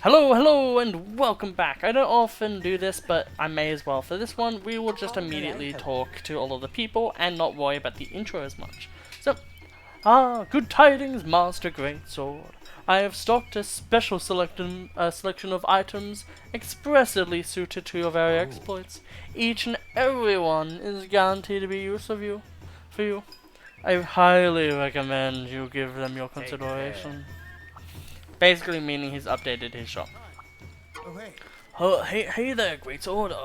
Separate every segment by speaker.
Speaker 1: Hello, hello, and welcome back. I don't often do this, but I may as well. For this one, we will just immediately talk to all of the people and not worry about the intro as much. So, good tidings, Master Greatsword. I have stocked a special selection of items expressively suited to your very exploits. Each and every one is guaranteed to be useful for you. I highly recommend you give them your consideration. Basically meaning he's updated his shop. Oh, hey there, Greatsword.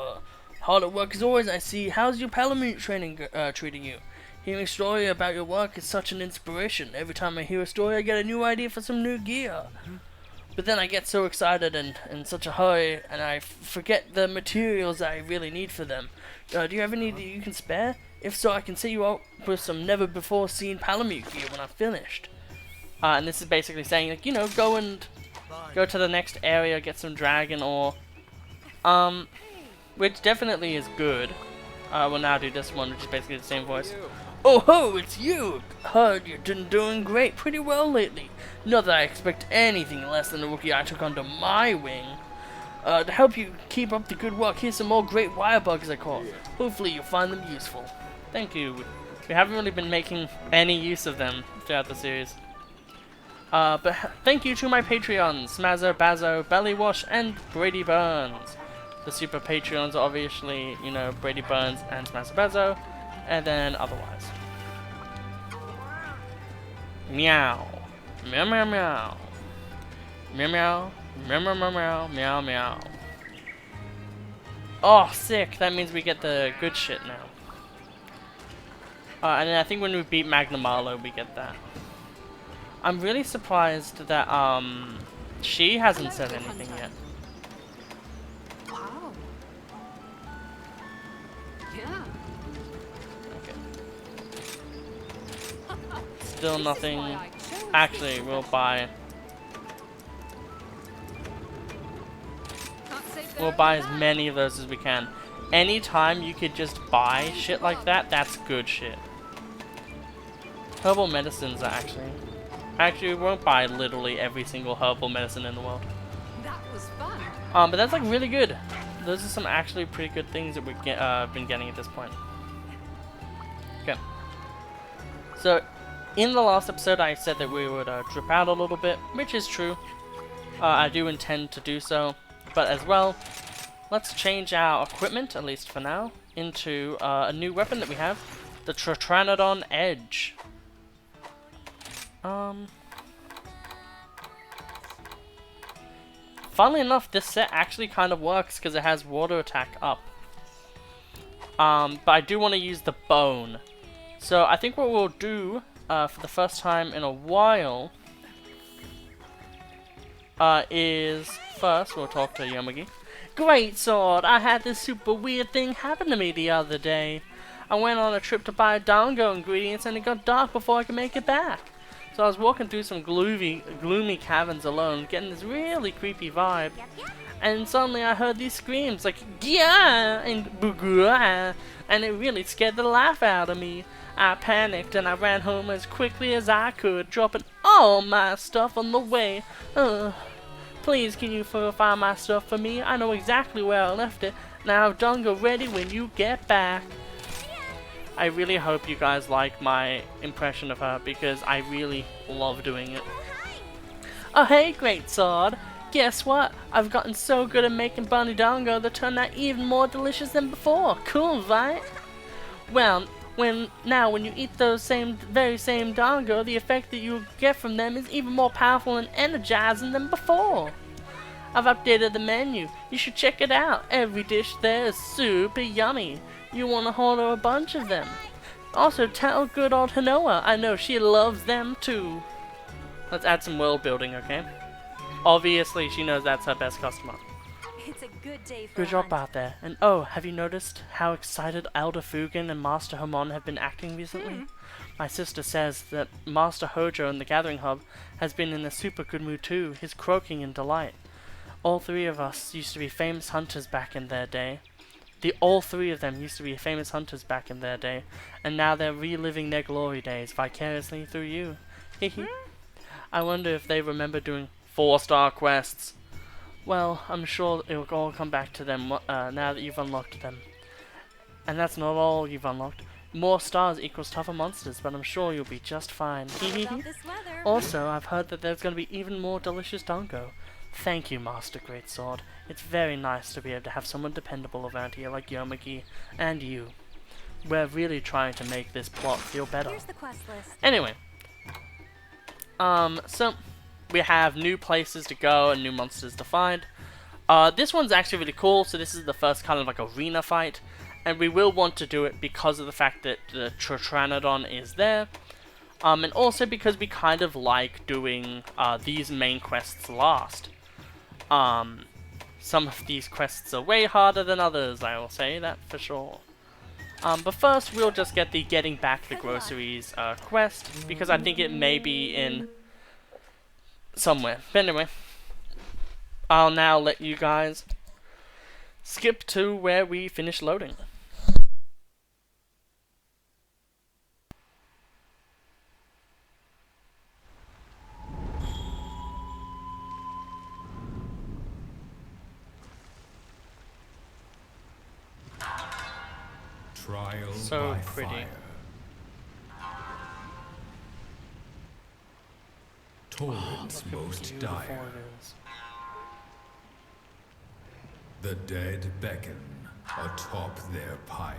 Speaker 1: Hard at work as always, I see. How's your Palamute training treating you? Hearing a story about your work is such an inspiration. Every time I hear a story, I get a new idea for some new gear. But then I get so excited and in such a hurry, and I forget the materials I really need for them. Do you have any that you can spare? If so, I can set you up with some never-before-seen Palamute gear when I'm finished. And this is basically saying, like, you know, go to the next area, get some dragon ore, which definitely is good. We'll now do this one, which is basically the same voice. Oh ho, it's you! Heard you've been doing great, pretty well lately. Not that I expect anything less than the rookie I took under my wing. To help you keep up the good work, here's some more great wire bugs I caught. Hopefully you'll find them useful. Thank you. We haven't really been making any use of them throughout the series. But thank you to my Patreons, Smazzo, Bazzo, Bellywash, and Brady Burns. The super Patreons are obviously, you know, Brady Burns and Smazzo Bazzo, and then otherwise. Meow. Meow meow meow. Meow meow. Meow meow meow meow meow meow. Oh, sick. That means we get the good shit now. And then I think when we beat Magnamalo, we get that. I'm really surprised that she hasn't said anything yet.
Speaker 2: Wow. Yeah.
Speaker 1: Okay. Still nothing. Actually, we'll buy as many of those as we can. Anytime you could just buy shit like that, that's good shit. Herbal medicines are Actually, we won't buy literally every single herbal medicine in the world.
Speaker 2: That was fun.
Speaker 1: But that's like really good. Those are some actually pretty good things that we've been getting at this point. Okay. So, in the last episode, I said that we would drip out a little bit, which is true. I do intend to do so, but as well, let's change our equipment, at least for now, into a new weapon that we have, the Tritranodon Edge. Funnily enough, this set actually kind of works because it has water attack up. But I do want to use the bone. So I think what we'll do for the first time in a while is first we'll talk to Yomugi. Greatsword, I had this super weird thing happen to me the other day. I went on a trip to buy dango ingredients and it got dark before I could make it back. So I was walking through some gloomy caverns alone, getting this really creepy vibe. And suddenly I heard these screams like "Gya" and "Bugua," and it really scared the life out of me. I panicked and I ran home as quickly as I could, dropping all my stuff on the way. Please, can you find my stuff for me? I know exactly where I left it. Now have dango ready when you get back. I really hope you guys like my impression of her because I really love doing it. Oh hey Greatsword! Guess what? I've gotten so good at making bunny dango that turned out even more delicious than before. Cool, right? Well, when you eat those very same dango, the effect that you get from them is even more powerful and energizing than before. I've updated the menu. You should check it out. Every dish there is super yummy. You want to order a bunch of them. Also, tell good old Hanoa. I know she loves them too. Let's add some world building, okay? Obviously, she knows that's her best customer.
Speaker 2: It's a good day for
Speaker 1: Good job out there. And oh, have you noticed how excited Elder Fugan and Master Hamon have been acting recently? My sister says that Master Hojo in the Gathering Hub has been in a super good mood too. He's croaking in delight. All three of us used to be famous hunters back in their day. All three of them used to be famous hunters back in their day, and now they're reliving their glory days vicariously through you. I wonder if they remember doing 4-star quests. Well, I'm sure it will all come back to them now that you've unlocked them. And that's not all you've unlocked. More stars equals tougher monsters, but I'm sure you'll be just fine.
Speaker 2: About this weather.
Speaker 1: Also, I've heard that there's going to be even more delicious dango. Thank you, Master Greatsword. It's very nice to be able to have someone dependable around here like Yomagi and you. We're really trying to make this plot feel better.
Speaker 2: Here's the quest list.
Speaker 1: Anyway, so we have new places to go and new monsters to find. This one's actually really cool. So this is the first kind of like arena fight, and we will want to do it because of the fact that the Tritranodon is there. And also because we kind of like doing these main quests last. Some of these quests are way harder than others, I will say that for sure. But first we'll just get the getting back the groceries quest, because I think it may be in somewhere. But anyway, I'll now let you guys skip to where we finish loading.
Speaker 3: Trial
Speaker 1: So
Speaker 3: by
Speaker 1: pretty.
Speaker 3: fire. Torrents most dire.
Speaker 1: Beautiful it is.
Speaker 3: The dead beckon atop their pyre.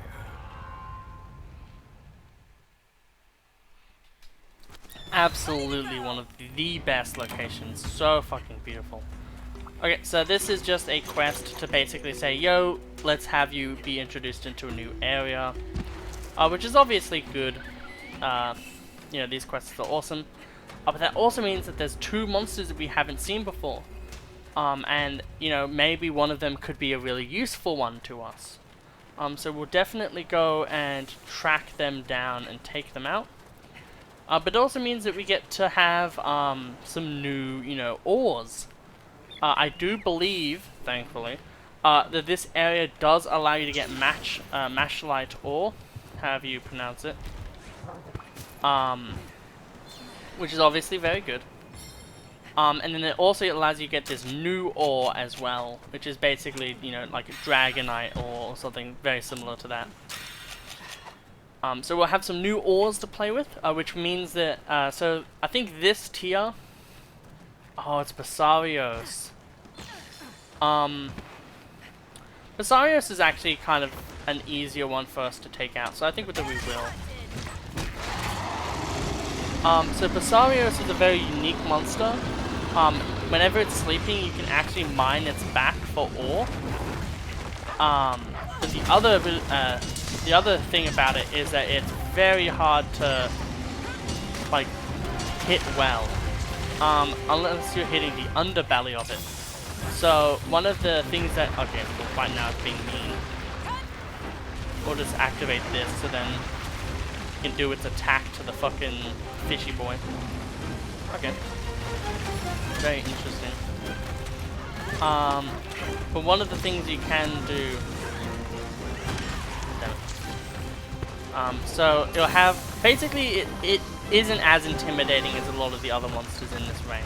Speaker 1: Absolutely one of the best locations. So fucking beautiful. Okay, so this is just a quest to basically say, yo, let's have you be introduced into a new area. Which is obviously good. You know, these quests are awesome. But that also means that there's two monsters that we haven't seen before. And, you know, maybe one of them could be a really useful one to us. So we'll definitely go and track them down and take them out. But it also means that we get to have some new, you know, ores. I do believe, thankfully, that this area does allow you to get mashlite ore, however you pronounce it. Which is obviously very good. And then it also allows you to get this new ore as well, which is basically, you know, like a dragonite ore or something very similar to that. So we'll have some new ores to play with, which means that, so I think this tier, oh, it's Basarios. Basarios is actually kind of an easier one for us to take out, so I think that we will. So Basarios is a very unique monster. Whenever it's sleeping, you can actually mine its back for ore. But the other thing about it is that it's very hard to like hit well, unless you're hitting the underbelly of it. So one of the things that well, right now it's being mean. We'll just activate this so then it can do its attack to the fucking fishy boy. Okay. Very interesting. But one of the things you can do. So it'll have basically it isn't as intimidating as a lot of the other monsters in this range.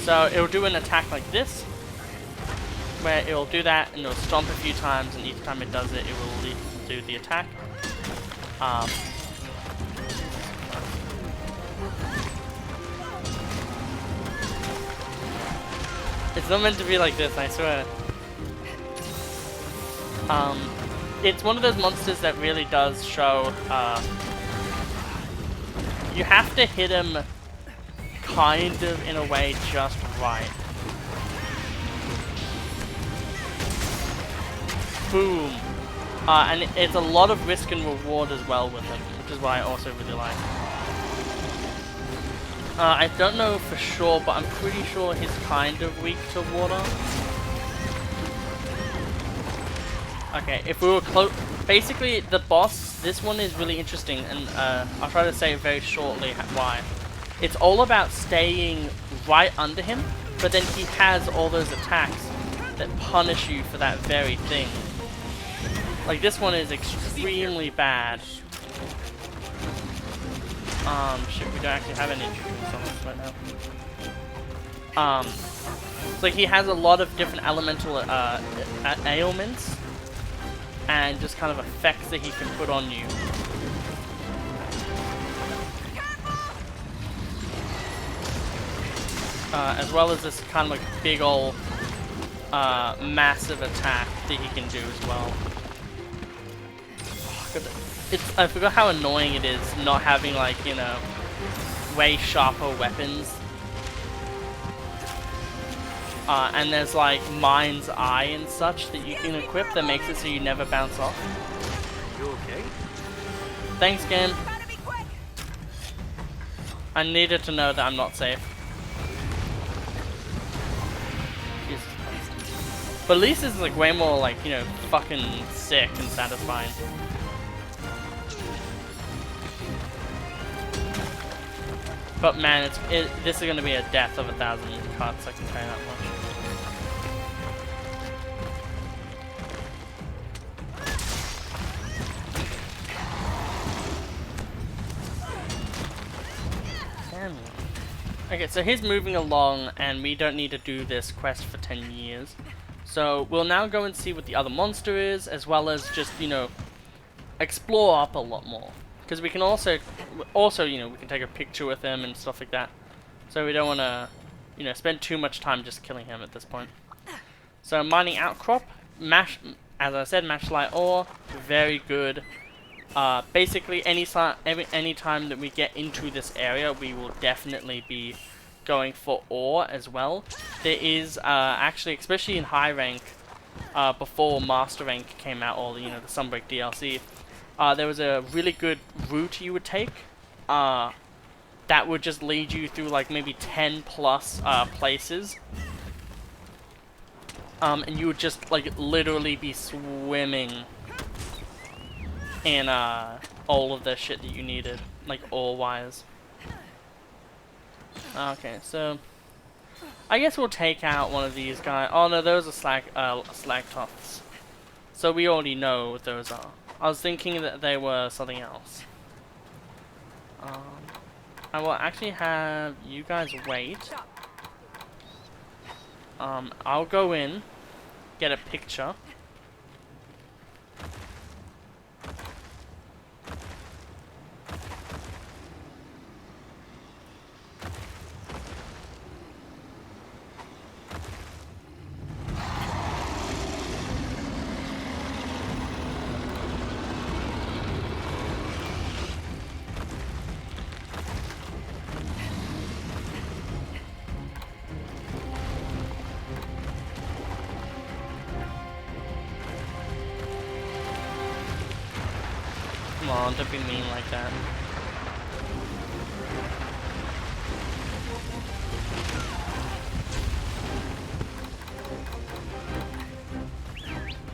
Speaker 1: So it'll do an attack like this, where it'll do that and it'll stomp a few times, and each time it does it, it will do the attack. It's not meant to be like this, I swear. It's one of those monsters that really does show, you have to hit him kind of in a way just right. Boom. And it's a lot of risk and reward as well with him, which is what I also really like. I don't know for sure, but I'm pretty sure he's kind of weak to water. Okay, if we were close... Basically, the boss, this one is really interesting, and I'll try to say very shortly why. It's all about staying right under him, but then he has all those attacks that punish you for that very thing. Like, this one is extremely bad. Shit, we don't actually have any injuries on this right now. So he has a lot of different elemental ailments and just kind of effects that he can put on you. As well as this kind of like big ol' massive attack that he can do as well. I forgot how annoying it is not having, like, you know, way sharper weapons. And there's like Mind's Eye and such that you can equip that makes it so you never bounce off.
Speaker 4: You okay?
Speaker 1: Thanks, game. I needed to know that I'm not safe. Jesus Christ. But at least this is like way more like, you know, fucking sick and satisfying. But man, this is gonna be a death of 1,000 cuts, I can tell you that much. Okay, so he's moving along, and we don't need to do this quest for 10 years. So we'll now go and see what the other monster is, as well as just, you know, explore up a lot more. Because we can also, you know, we can take a picture with him and stuff like that. So we don't want to, you know, spend too much time just killing him at this point. So mining outcrop, as I said, matchlight ore, very good. Basically, any time that we get into this area, we will definitely be going for ore as well. There is actually, especially in high rank, before Master Rank came out, or you know, the Sunbreak DLC, there was a really good route you would take that would just lead you through like maybe 10 plus places. And you would just like literally be swimming in all of the shit that you needed, like ore-wise. Okay, so I guess we'll take out one of these guys. Oh no, those are stalactites. So we already know what those are. I was thinking that they were something else. I will actually have you guys wait. I'll go in, get a picture. Come on, don't be mean like that.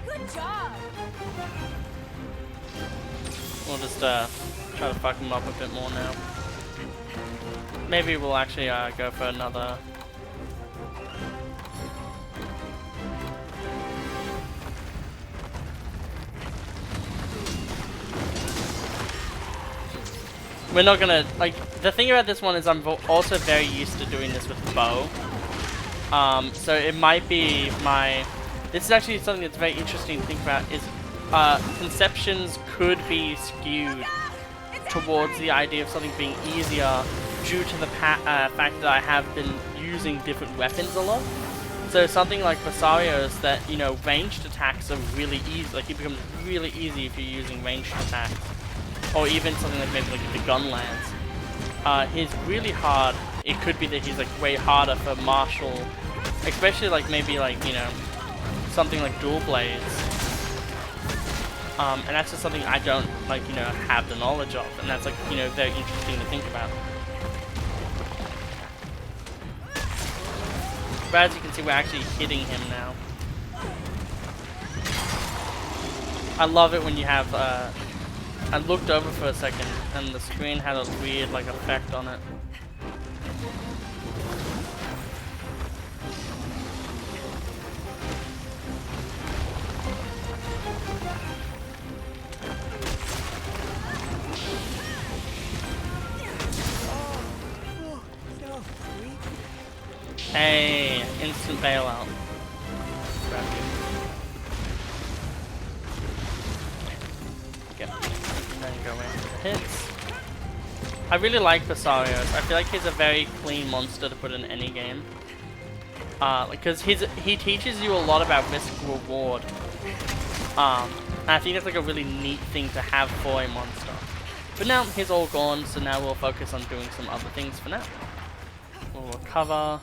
Speaker 2: Good job.
Speaker 1: We'll just try to fuck him up a bit more now. Maybe we'll actually go for another. We're not gonna, like, the thing about this one is I'm also very used to doing this with bow. So it might be this is actually something that's very interesting to think about, is conceptions could be skewed towards the idea of something being easier due to the fact that I have been using different weapons a lot. So something like Basario's that, you know, ranged attacks are really easy, like it becomes really easy if you're using ranged attacks. Or even something like maybe like the gun lance. He's really hard. It could be that he's like way harder for martial, especially like maybe like, you know, something like dual blades. And that's just something I don't like, you know, have the knowledge of, and that's like, you know, very interesting to think about. But as you can see, we're actually hitting him now. I love it when you have I looked over for a second, and the screen had a weird, like, effect on it. Hey, instant bailout. Grab you. Okay. And then go in for the hits. I really like Basarios. I feel like he's a very clean monster to put in any game. Because he teaches you a lot about risk reward. And I think that's like a really neat thing to have for a monster. But now he's all gone, so now we'll focus on doing some other things for now. We'll recover.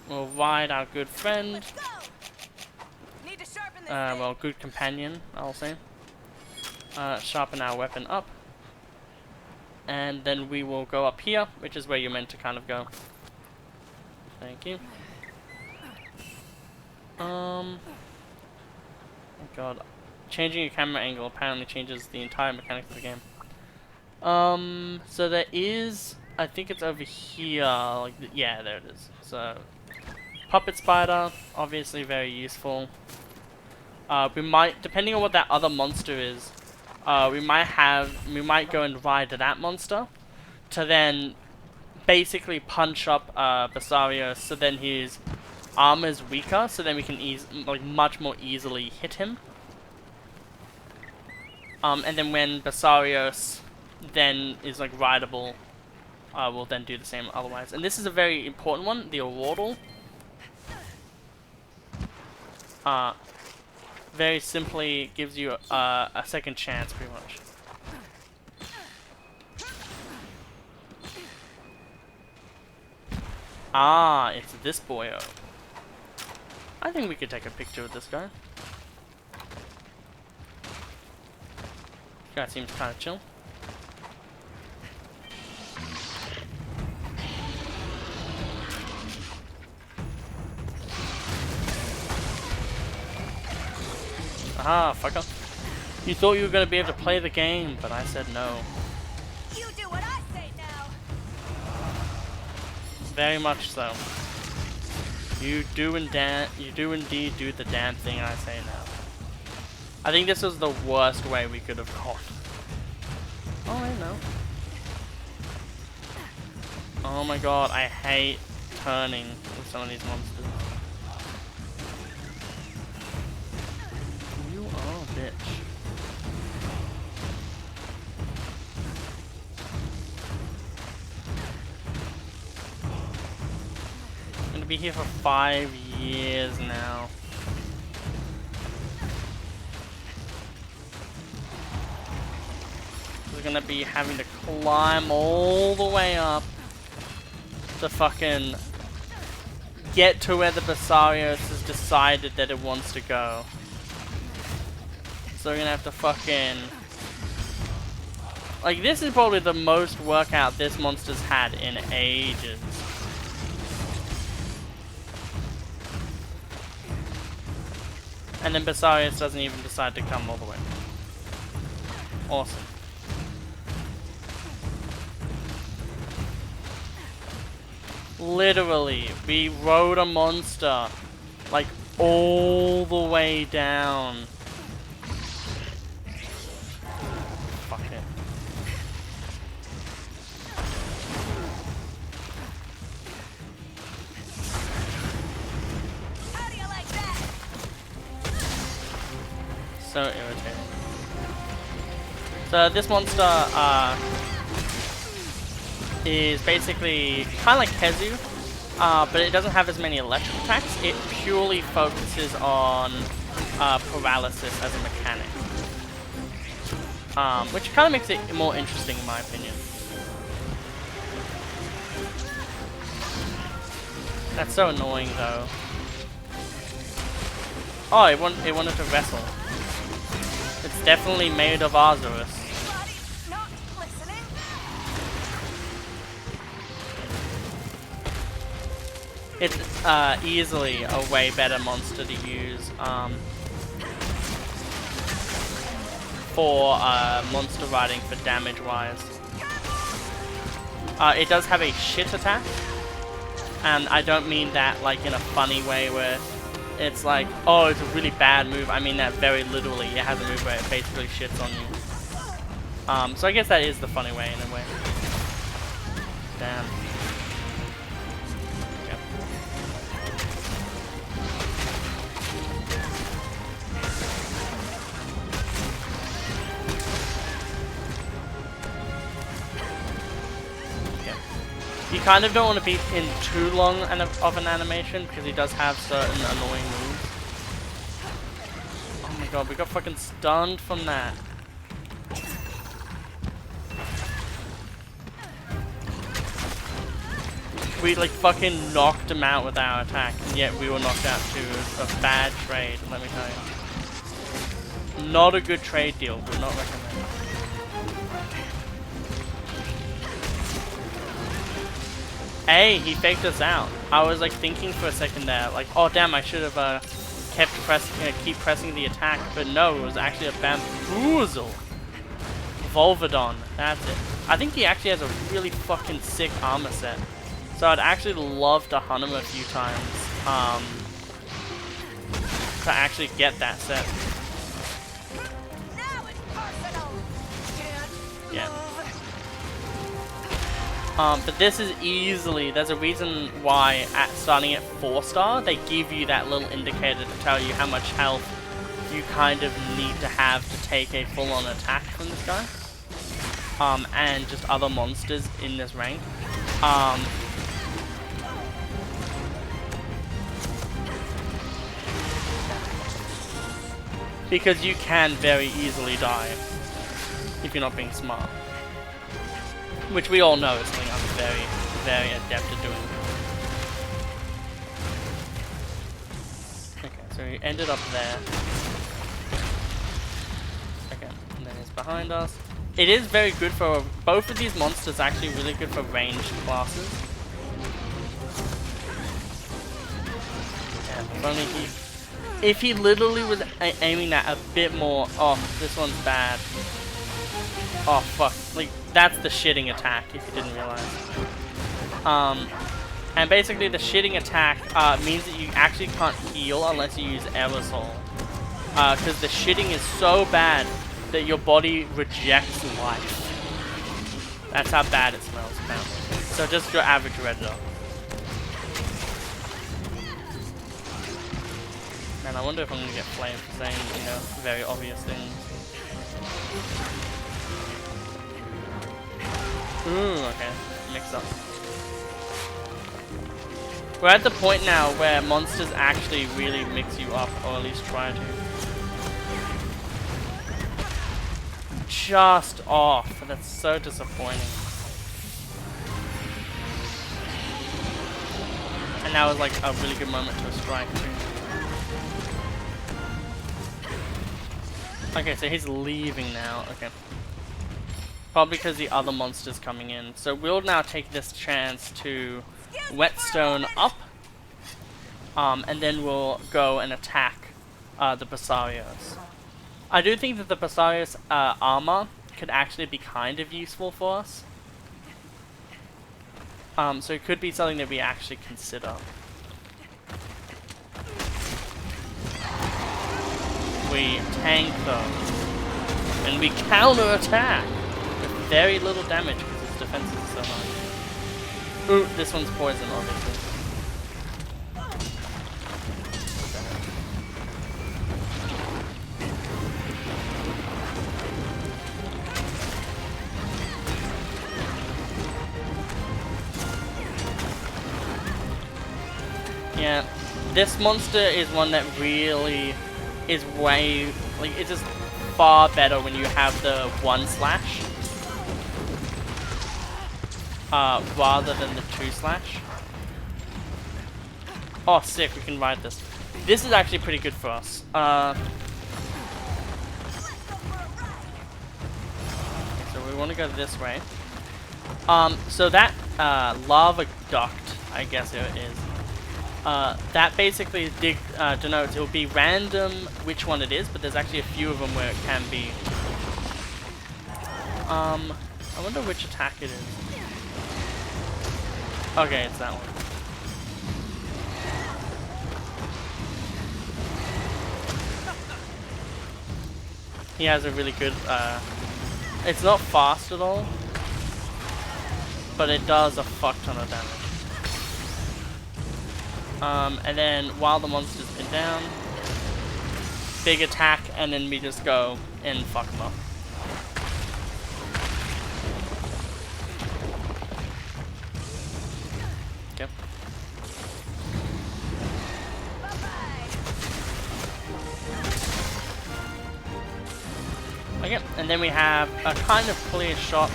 Speaker 1: We'll ride our good friend.
Speaker 2: Need to sharpen this
Speaker 1: Well, good companion, I'll say. Sharpen our weapon up. And then we will go up here, which is where you're meant to kind of go. Thank you. Oh god. Changing your camera angle apparently changes the entire mechanics of the game. So there is... I think it's over here. Like yeah, there it is. So, Puppet Spider, obviously very useful. We might, depending on what that other monster is, we might go and ride that monster to then basically punch up Basarios, so then his armor's weaker, so then we can much more easily hit him. And then when Basarios then is like rideable, we'll then do the same otherwise. And this is a very important one, the Awardle. Very simply gives you a second chance, pretty much. Ah, it's this boyo. I think we could take a picture of this guy. Guy seems kind of chill. Aha, fucker. You thought you were going to be able to play the game, but I said no.
Speaker 2: You do what I say now.
Speaker 1: Very much so. You do indeed do the damn thing I say now. I think this was the worst way we could have gone. Oh, I know. Oh my god, I hate turning with some of these monsters. You are a bitch. I'm gonna be here for 5 years now. We're gonna be having to climb all the way up to fucking get to where the Basarios has decided that it wants to go. So we're gonna have to fucking... Like, this is probably the most workout this monster's had in ages. And then Basarios doesn't even decide to come all the way. Awesome. Literally, we rode a monster like all the way down. Fuck it.
Speaker 2: How do you like that?
Speaker 1: So irritating. So this monster is basically kind of like Hezu, but it doesn't have as many electric attacks. It purely focuses on paralysis as a mechanic, which kind of makes it more interesting in my opinion. That's so annoying though. Oh, it wanted to wrestle. It's definitely made of Azurus.
Speaker 2: Body not listening.
Speaker 1: It's easily a way better monster to use for monster riding for damage wise. It does have a shit attack, and I don't mean that like in a funny way where it's like, oh, it's a really bad move. I mean that very literally. It has a move where it basically shits on you. So I guess that is the funny way in a way. Damn. Okay. kind of don't want to be in too long of an animation because he does have certain annoying moves. Oh my god, we got fucking stunned from that. We like fucking knocked him out with our attack, and yet we were knocked out too. It was a bad trade, let me tell you. Not a good trade deal, would not recommend. Hey, he faked us out. I was like thinking for a second there, like, oh damn, I should have keep pressing the attack, but no, it was actually a bamboozle. Volvidon, that's it. I think he actually has a really fucking sick armor set. So I'd actually love to hunt him a few times to actually get that set.
Speaker 2: Now it's personal.
Speaker 1: Yeah. But this is easily, there's a reason why at starting at 4-star, they give you that little indicator to tell you how much health you kind of need to have to take a full-on attack from this guy. And just other monsters in this rank. Because you can very easily die if you're not being smart. Which we all know is something I'm very, very adept at doing. Okay, so he ended up there. Okay, and then he's behind us. It is very good for, both of these monsters are actually really good for ranged classes. Yeah, if only he... If he literally was aiming that a bit more... Oh, this one's bad. Oh, fuck. Like, that's the shitting attack, if you didn't realize. And basically the shitting attack means that you actually can't heal unless you use aerosol. Because the shitting is so bad that your body rejects life. That's how bad it smells, apparently. So just your average red dog. Man, I wonder if I'm gonna get flamed for saying, you know, very obvious things. Ooh, okay. Mix up. We're at the point now where monsters actually really mix you up, or at least try to. Just off. That's so disappointing. And that was like a really good moment to strike too. Okay, so he's leaving now. Okay. Probably because the other monster's coming in. So we'll now take this chance to whetstone up. And then we'll go and attack the Basarios. I do think that the Basarios armor could actually be kind of useful for us. So it could be something that we actually consider. We tank them. And we counter-attack with very little damage because his defenses are so high. Ooh, this one's poison, obviously. Yeah, this monster is one that really is way, like, it's just far better when you have the 1 slash rather than the 2 slash. Oh, sick, we can ride this. This is actually pretty good for us. Okay, so we want to go this way. So that lava duct, I guess it is. That basically denotes it will be random which one it is, but there's actually a few of them where it can be. I wonder which attack it is. Okay, it's that one. He has a really good, it's not fast at all, but it does a fuck ton of damage. And then while the monster's been down, big attack, and then we just go and fuck them up. Okay, and then we have a kind of clear shot.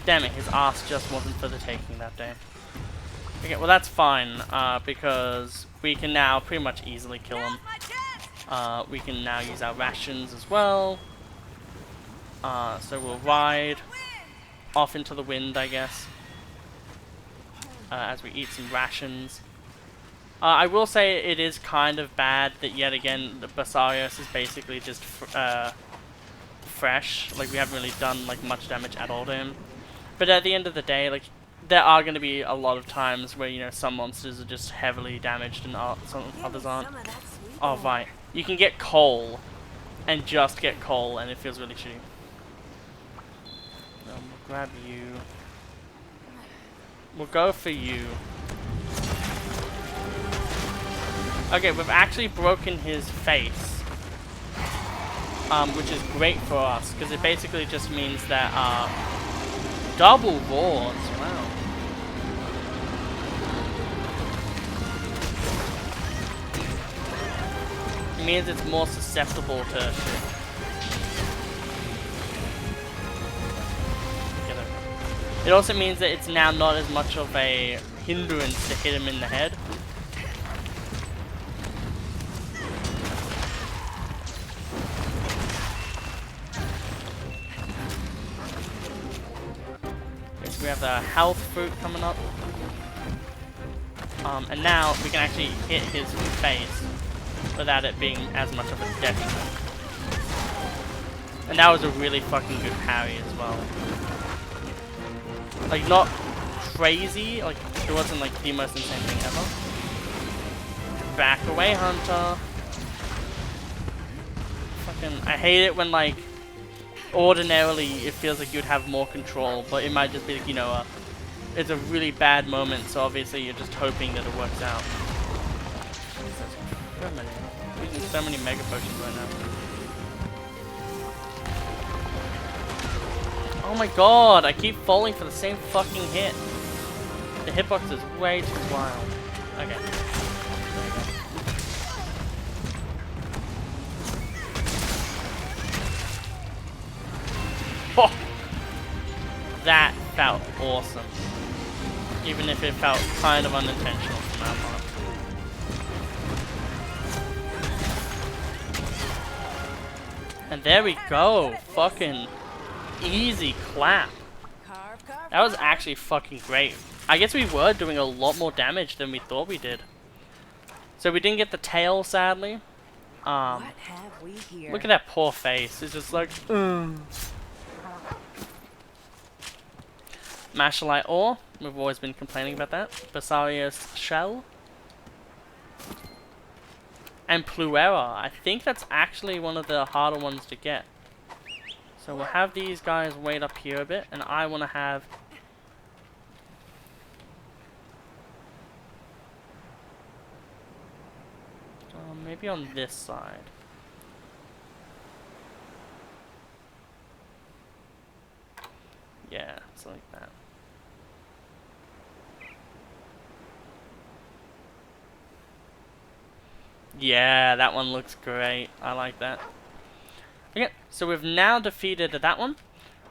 Speaker 1: Damn it, his ass just wasn't for the taking that day. Okay, well that's fine, because we can now pretty much easily kill him.
Speaker 2: Now's my chance.
Speaker 1: We can now use our rations as well. So we'll ride off into the wind, I guess, as we eat some rations. I will say it is kind of bad that yet again the Basarios is basically just fresh. Like we haven't really done like much damage at all to him. But at the end of the day, like there are going to be a lot of times where, you know, some monsters are just heavily damaged and some others aren't.
Speaker 2: Some of that sweet
Speaker 1: Oh right, you can get coal and just get coal, and it feels really shitty. We'll grab you. We'll go for you. Okay, we've actually broken his face, which is great for us because it basically just means that double roars. Wow. It means it's more susceptible to shit. It also means that it's now not as much of a hindrance to hit him in the head. We have the health fruit coming up. And now we can actually hit his face without it being as much of a detriment. And that was a really fucking good parry as well. Like, not crazy, like, it wasn't like the most insane thing ever. Back away, Hunter. Fucking, I hate it when, like, ordinarily it feels like you'd have more control, but it might just be like, you know, it's a really bad moment, so obviously you're just hoping that it works out. We're using so many mega potions right now. Oh my god, I keep falling for the same fucking hit. The hitbox is way too wild. Okay. Oh! That felt awesome. Even if it felt kind of unintentional from that part. And there we go. Fucking easy clap. That was actually fucking great. I guess we were doing a lot more damage than we thought we did. So we didn't get the tail, sadly.
Speaker 2: What have we here?
Speaker 1: Look at that poor face. It's just like, Mashalite ore. We've always been complaining about that. Basarios shell. And Pluera. I think that's actually one of the harder ones to get. So we'll have these guys wait up here a bit, and I want to have... maybe on this side. Yeah, something like that. Yeah, that one looks great. I like that. Okay, so we've now defeated that one,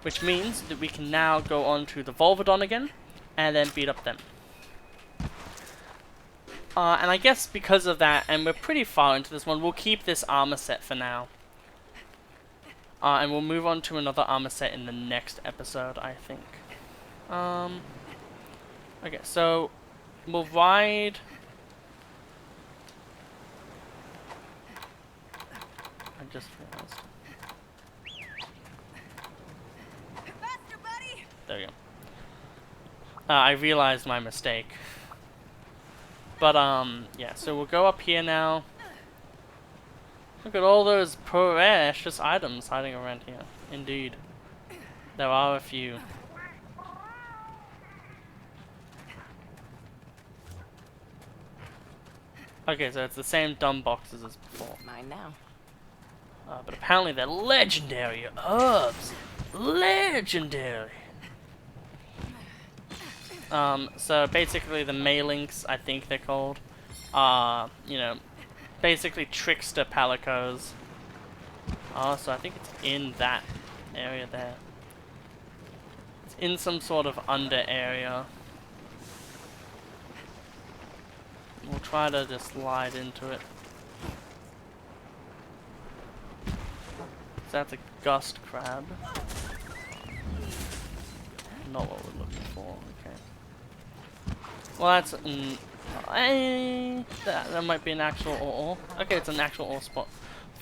Speaker 1: which means that we can now go on to the Volvodon again, and then beat up them. And I guess because of that, and we're pretty far into this one, we'll keep this armor set for now. And we'll move on to another armor set in the next episode, I think. Okay, so we'll ride... I just realized.
Speaker 2: Faster, buddy.
Speaker 1: There we go. I realized my mistake. But, yeah, so we'll go up here now. Look at all those precious items hiding around here. Indeed. There are a few. Okay, so it's the same dumb boxes as before.
Speaker 2: Mine now.
Speaker 1: But apparently they're legendary herbs. Legendary. So basically the Malinks, I think they're called, are, you know, basically trickster palicos. Oh, so I think it's in that area there. It's in some sort of under area. We'll try to just slide into it. So that's a gust crab. Not what we're looking for. Okay. Well, that's that might be an actual ore. Okay, it's an actual ore spot.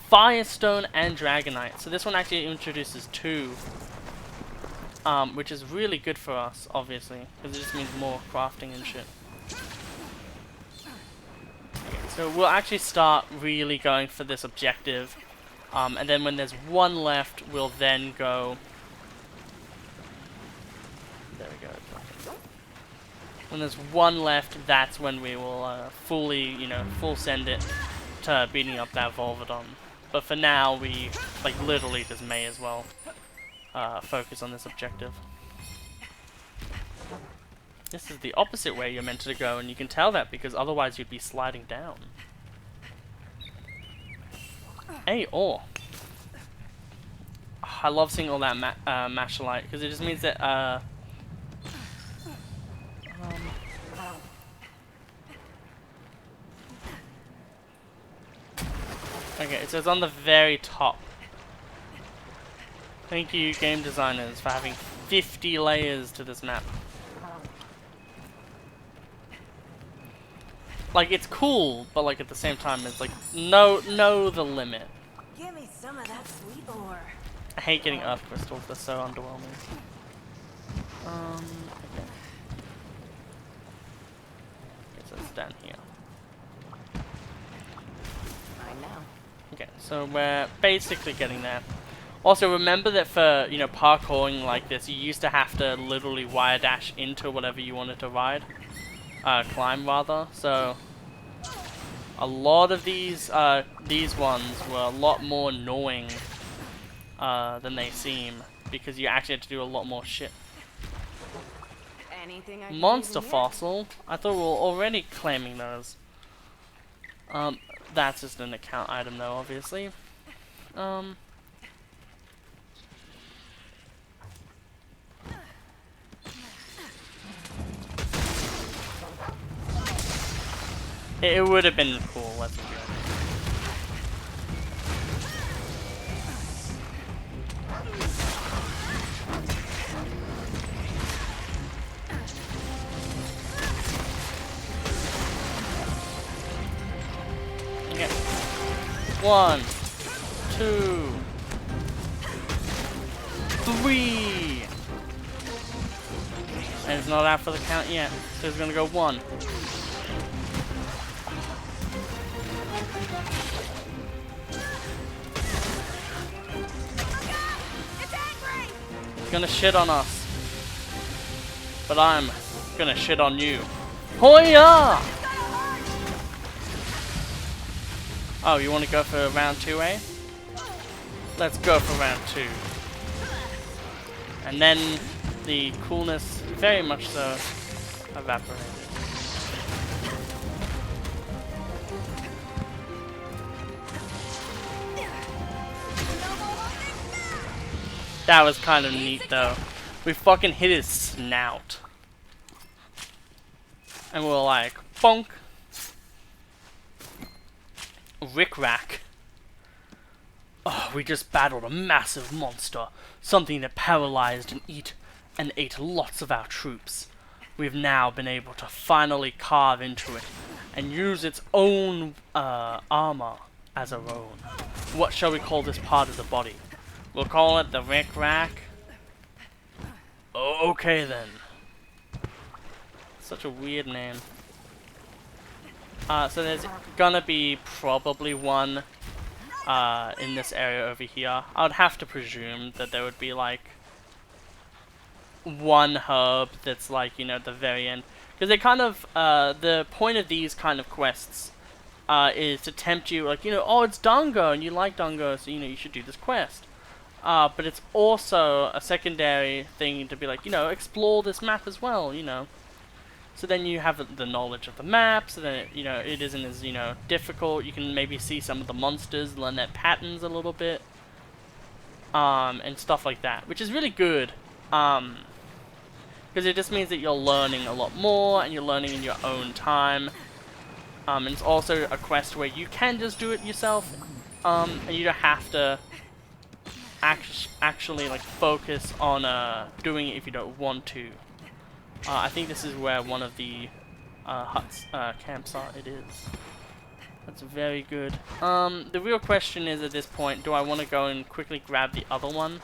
Speaker 1: Firestone and Dragonite. So this one actually introduces two, which is really good for us, obviously, because it just means more crafting and shit. So we'll actually start really going for this objective, and then when there's one left, we'll then go. There we go. When there's one left, that's when we will fully, full send it to beating up that Volvodon. But for now, we literally just may as well focus on this objective. This is the opposite way you're meant to go, and you can tell that because otherwise you'd be sliding down. Hey, ore. I love seeing all that mashalite because it just means that okay, it says on the very top. Thank you, game designers, for having 50 layers to this map. Like, it's cool, but like at the same time, it's like know the limit.
Speaker 2: Give me some of that sweet ore.
Speaker 1: I hate getting earth crystals; they're so underwhelming. Okay. So it's down here.
Speaker 2: I know.
Speaker 1: Okay, so we're basically getting there. Also, remember that for parkouring like this, you used to have to literally wire dash into whatever you wanted to ride. Climb rather. So a lot of these ones were a lot more annoying than they seem because you actually had to do a lot more shit.
Speaker 2: Anything I can
Speaker 1: Monster
Speaker 2: use in here?
Speaker 1: fossil. I thought we were already claiming those. That's just an account item though, obviously. It would have been cool, let's be honest. Okay. 1, 2, 3. And it's not out for the count yet, so it's gonna go 1. Gonna shit on us, but I'm gonna shit on you. Hoya! Oh, you want to go for round 2, eh? Let's go for round 2. And then the coolness, very much so, evaporated. That was kind of neat though. We fucking hit his snout. And we're like, bonk. Rick-rack. Oh, we just battled a massive monster. Something that paralyzed and ate lots of our troops. We've now been able to finally carve into it and use its own armor as our own. What shall we call this part of the body? We'll call it the Rick-rack. Oh, okay then. Such a weird name. So there's gonna be probably one in this area over here. I would have to presume that there would be like one hub that's like, at the very end. Because they kind of, the point of these kind of quests is to tempt you, like, oh, it's Dango and you like Dango, so you should do this quest. But it's also a secondary thing to be like, explore this map as well, So then you have the knowledge of the map, so then it isn't as difficult. You can maybe see some of the monsters, learn their patterns a little bit, and stuff like that, which is really good. Because it just means that you're learning a lot more, and you're learning in your own time. And it's also a quest where you can just do it yourself, and you don't have to actually like focus on doing it if you don't want to. I think this is where one of the huts, camps are. It is. That's very good. The real question is at this point, do I want to go and quickly grab the other one?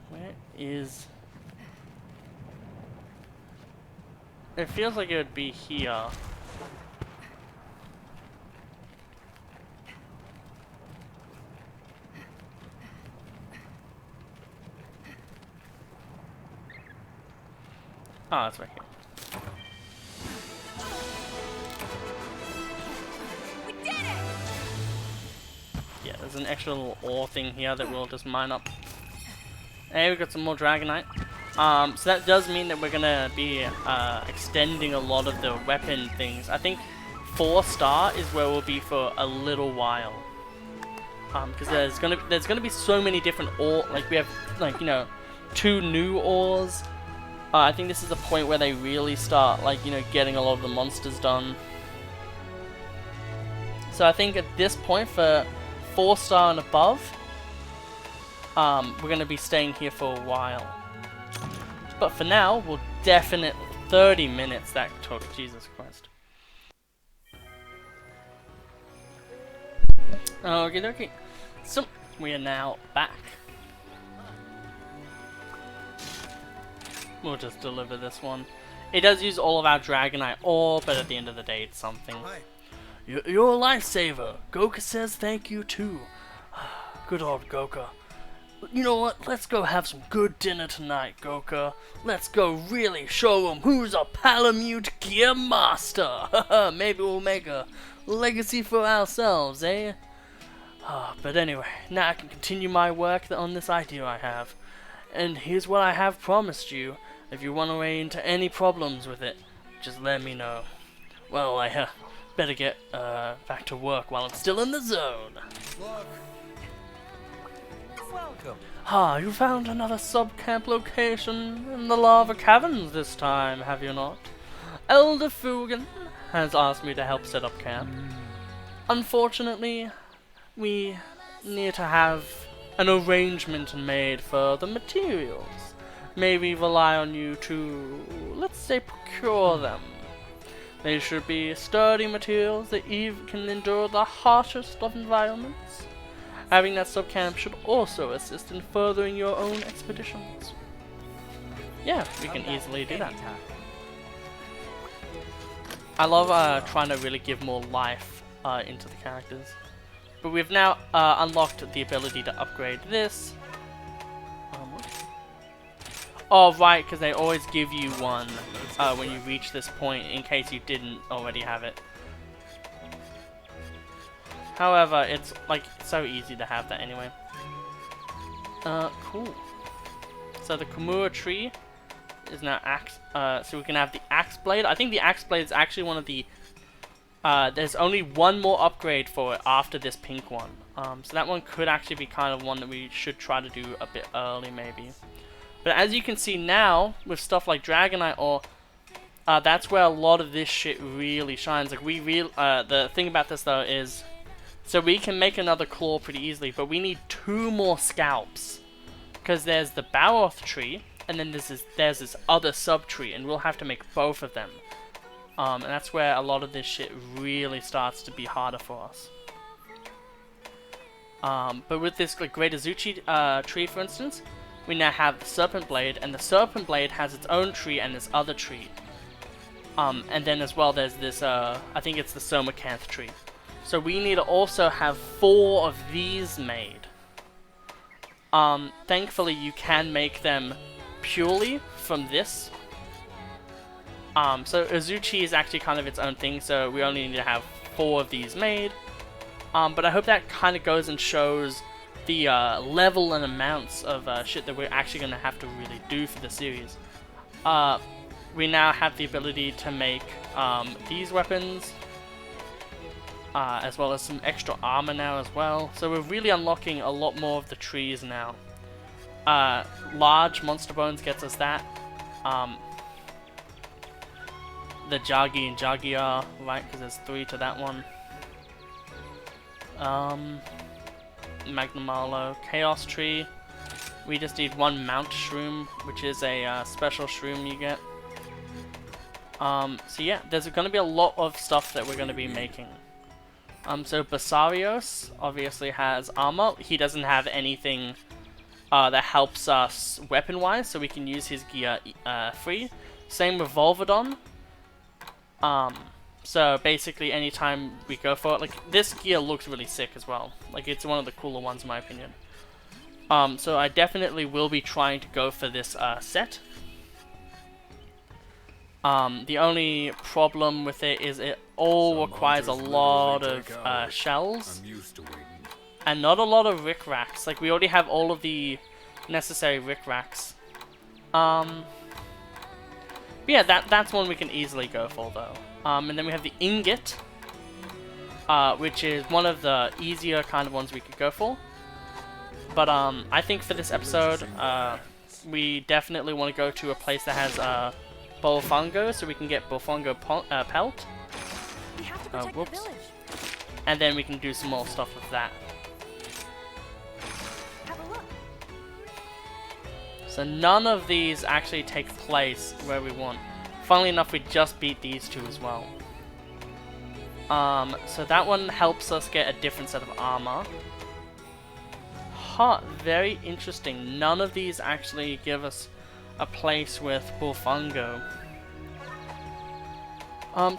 Speaker 1: Where is... It feels like it would be here. Oh, that's right here.
Speaker 2: We did it!
Speaker 1: Yeah, there's an extra little ore thing here that we'll just mine up. Hey, we got some more dragonite. So that does mean that we're gonna be extending a lot of the weapon things. I think 4-star is where we'll be for a little while. Because there's gonna be so many different ore. Like we have 2 new ores. I think this is the point where they really start getting a lot of the monsters done. So I think at this point for 4-star and above, we're gonna be staying here for a while. But for now, we'll definitely 30 minutes that took. Jesus Christ. Okie dokie. So we are now back. We'll just deliver this one. It does use all of our dragonite ore, but at the end of the day, it's something.
Speaker 4: Hi.
Speaker 1: You're a lifesaver. Goka says thank you too. Good old Goka. You know what? Let's go have some good dinner tonight, Goka. Let's go really show him who's a Palamute Gear Master. Maybe we'll make a legacy for ourselves, eh? But anyway, now I can continue my work on this idea I have. And here's what I have promised you. If you run away into any problems with it, just let me know. Well, I better get back to work while I'm still in the zone.
Speaker 4: Welcome.
Speaker 1: You found another sub-camp location in the lava caverns this time, have you not? Elder Fugan has asked me to help set up camp. Unfortunately, we need to have an arrangement made for the materials. May we rely on you to, let's say, procure them. They should be sturdy materials that can endure the harshest of environments. Having that sub-camp should also assist in furthering your own expeditions. Yeah, we can easily do that. I love trying to really give more life into the characters. But we've now unlocked the ability to upgrade this. Oh, right, because they always give you one when you reach this point, in case you didn't already have it. However, it's so easy to have that anyway. Cool. So the Kimura tree is now axe. So we can have the axe blade. I think the axe blade is actually one of the. There's only one more upgrade for it after this pink one. So that one could actually be kind of one that we should try to do a bit early, maybe. But as you can see now, with stuff like Dragonite ore, that's where a lot of this shit really shines. Like the thing about this though is, so we can make another claw pretty easily, but we need 2 more scalps, because there's the Baroth tree, and then there's this other sub tree, and we'll have to make both of them. And that's where a lot of this shit really starts to be harder for us. But with this Great Azuchi tree, for instance, we now have the Serpent Blade, and the Serpent Blade has its own tree and this other tree. And then as well there's this, I think it's the Somacanth tree. So we need to also have 4 of these made. Thankfully you can make them purely from this. So Azuchi is actually kind of its own thing, so we only need to have 4 of these made. But I hope that kind of goes and shows the level and amounts of shit that we're actually going to have to really do for the series. We now have the ability to make these weapons, as well as some extra armor now as well. So we're really unlocking a lot more of the trees now. Large monster bones gets us that. The Jagi and Jagia, right, because there's 3 to that one. Magnum Arlo, Chaos Tree. We just need 1 Mount Shroom, which is a special shroom you get. So yeah, there's going to be a lot of stuff that we're going to be making. So Basarios obviously has armor. He doesn't have anything that helps us weapon-wise, so we can use his gear free. Same with Volvodon. So basically anytime we go for it, like this gear looks really sick as well. Like it's one of the cooler ones in my opinion. So I definitely will be trying to go for this set. The only problem with it is it all requires a lot of shells and not a lot of rickracks. Like we already have all of the necessary rickracks. Yeah, that's one we can easily go for though. And then we have the ingot, which is one of the easier kind of ones we could go for. But I think for this episode, we definitely want to go to a place that has Bofungo, so we can get Bofungo pelt.
Speaker 2: We have to protect the
Speaker 1: Whoops.
Speaker 2: village.
Speaker 1: And then we can do some more stuff with that.
Speaker 2: Have a look.
Speaker 1: So none of these actually take place where we want. Funnily enough, we just beat these 2 as well. So that one helps us get a different set of armor. Huh, very interesting. None of these actually give us a place with Bofungo.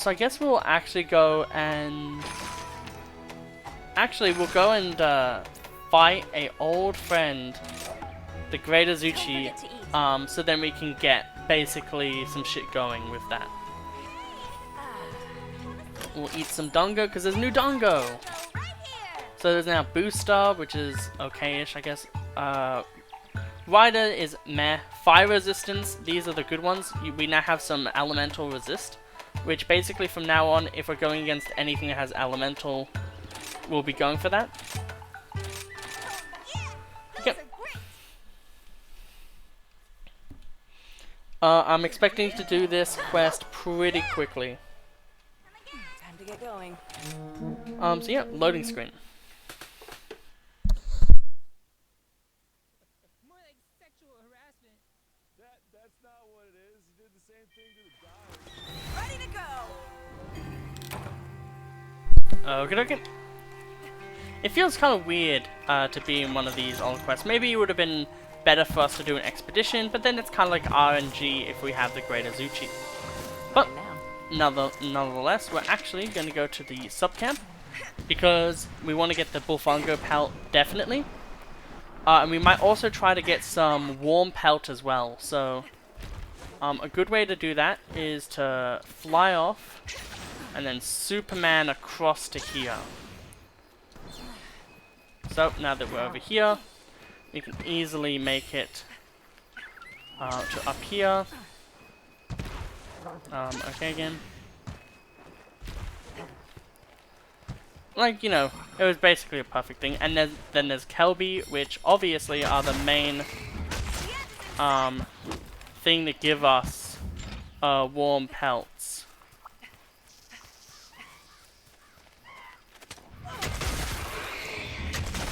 Speaker 1: So I guess we'll actually go and... Actually, we'll go and fight a old friend, the Great Azuchi, so then we can get basically some shit going with that. We'll eat some Dongo, because there's new Dongo! So there's now Booster, which is okay-ish, I guess. Rider is meh. Fire resistance, these are the good ones. We now have some elemental resist, which basically from now on, if we're going against anything that has elemental, we'll be going for that. Yep. I'm expecting to do this quest pretty quickly.
Speaker 2: Time to get going.
Speaker 1: So yeah, loading screen.
Speaker 4: That's not what it is. You did the same thing to the guy.
Speaker 2: Ready to go.
Speaker 1: Okay. It feels kind of weird to be in one of these old quests. Maybe it would have been better for us to do an expedition, but then it's kind of like RNG if we have the Great Azuchi. But nonetheless, we're actually going to go to the subcamp because we want to get the Bofungo pelt definitely. And we might also try to get some warm pelt as well. So a good way to do that is to fly off and then Superman across to here. So now that we're over here, we can easily make it to up here. Okay again. Like, you know, it was basically a perfect thing. And then there's Kelby, which obviously are the main thing that give us warm pelts.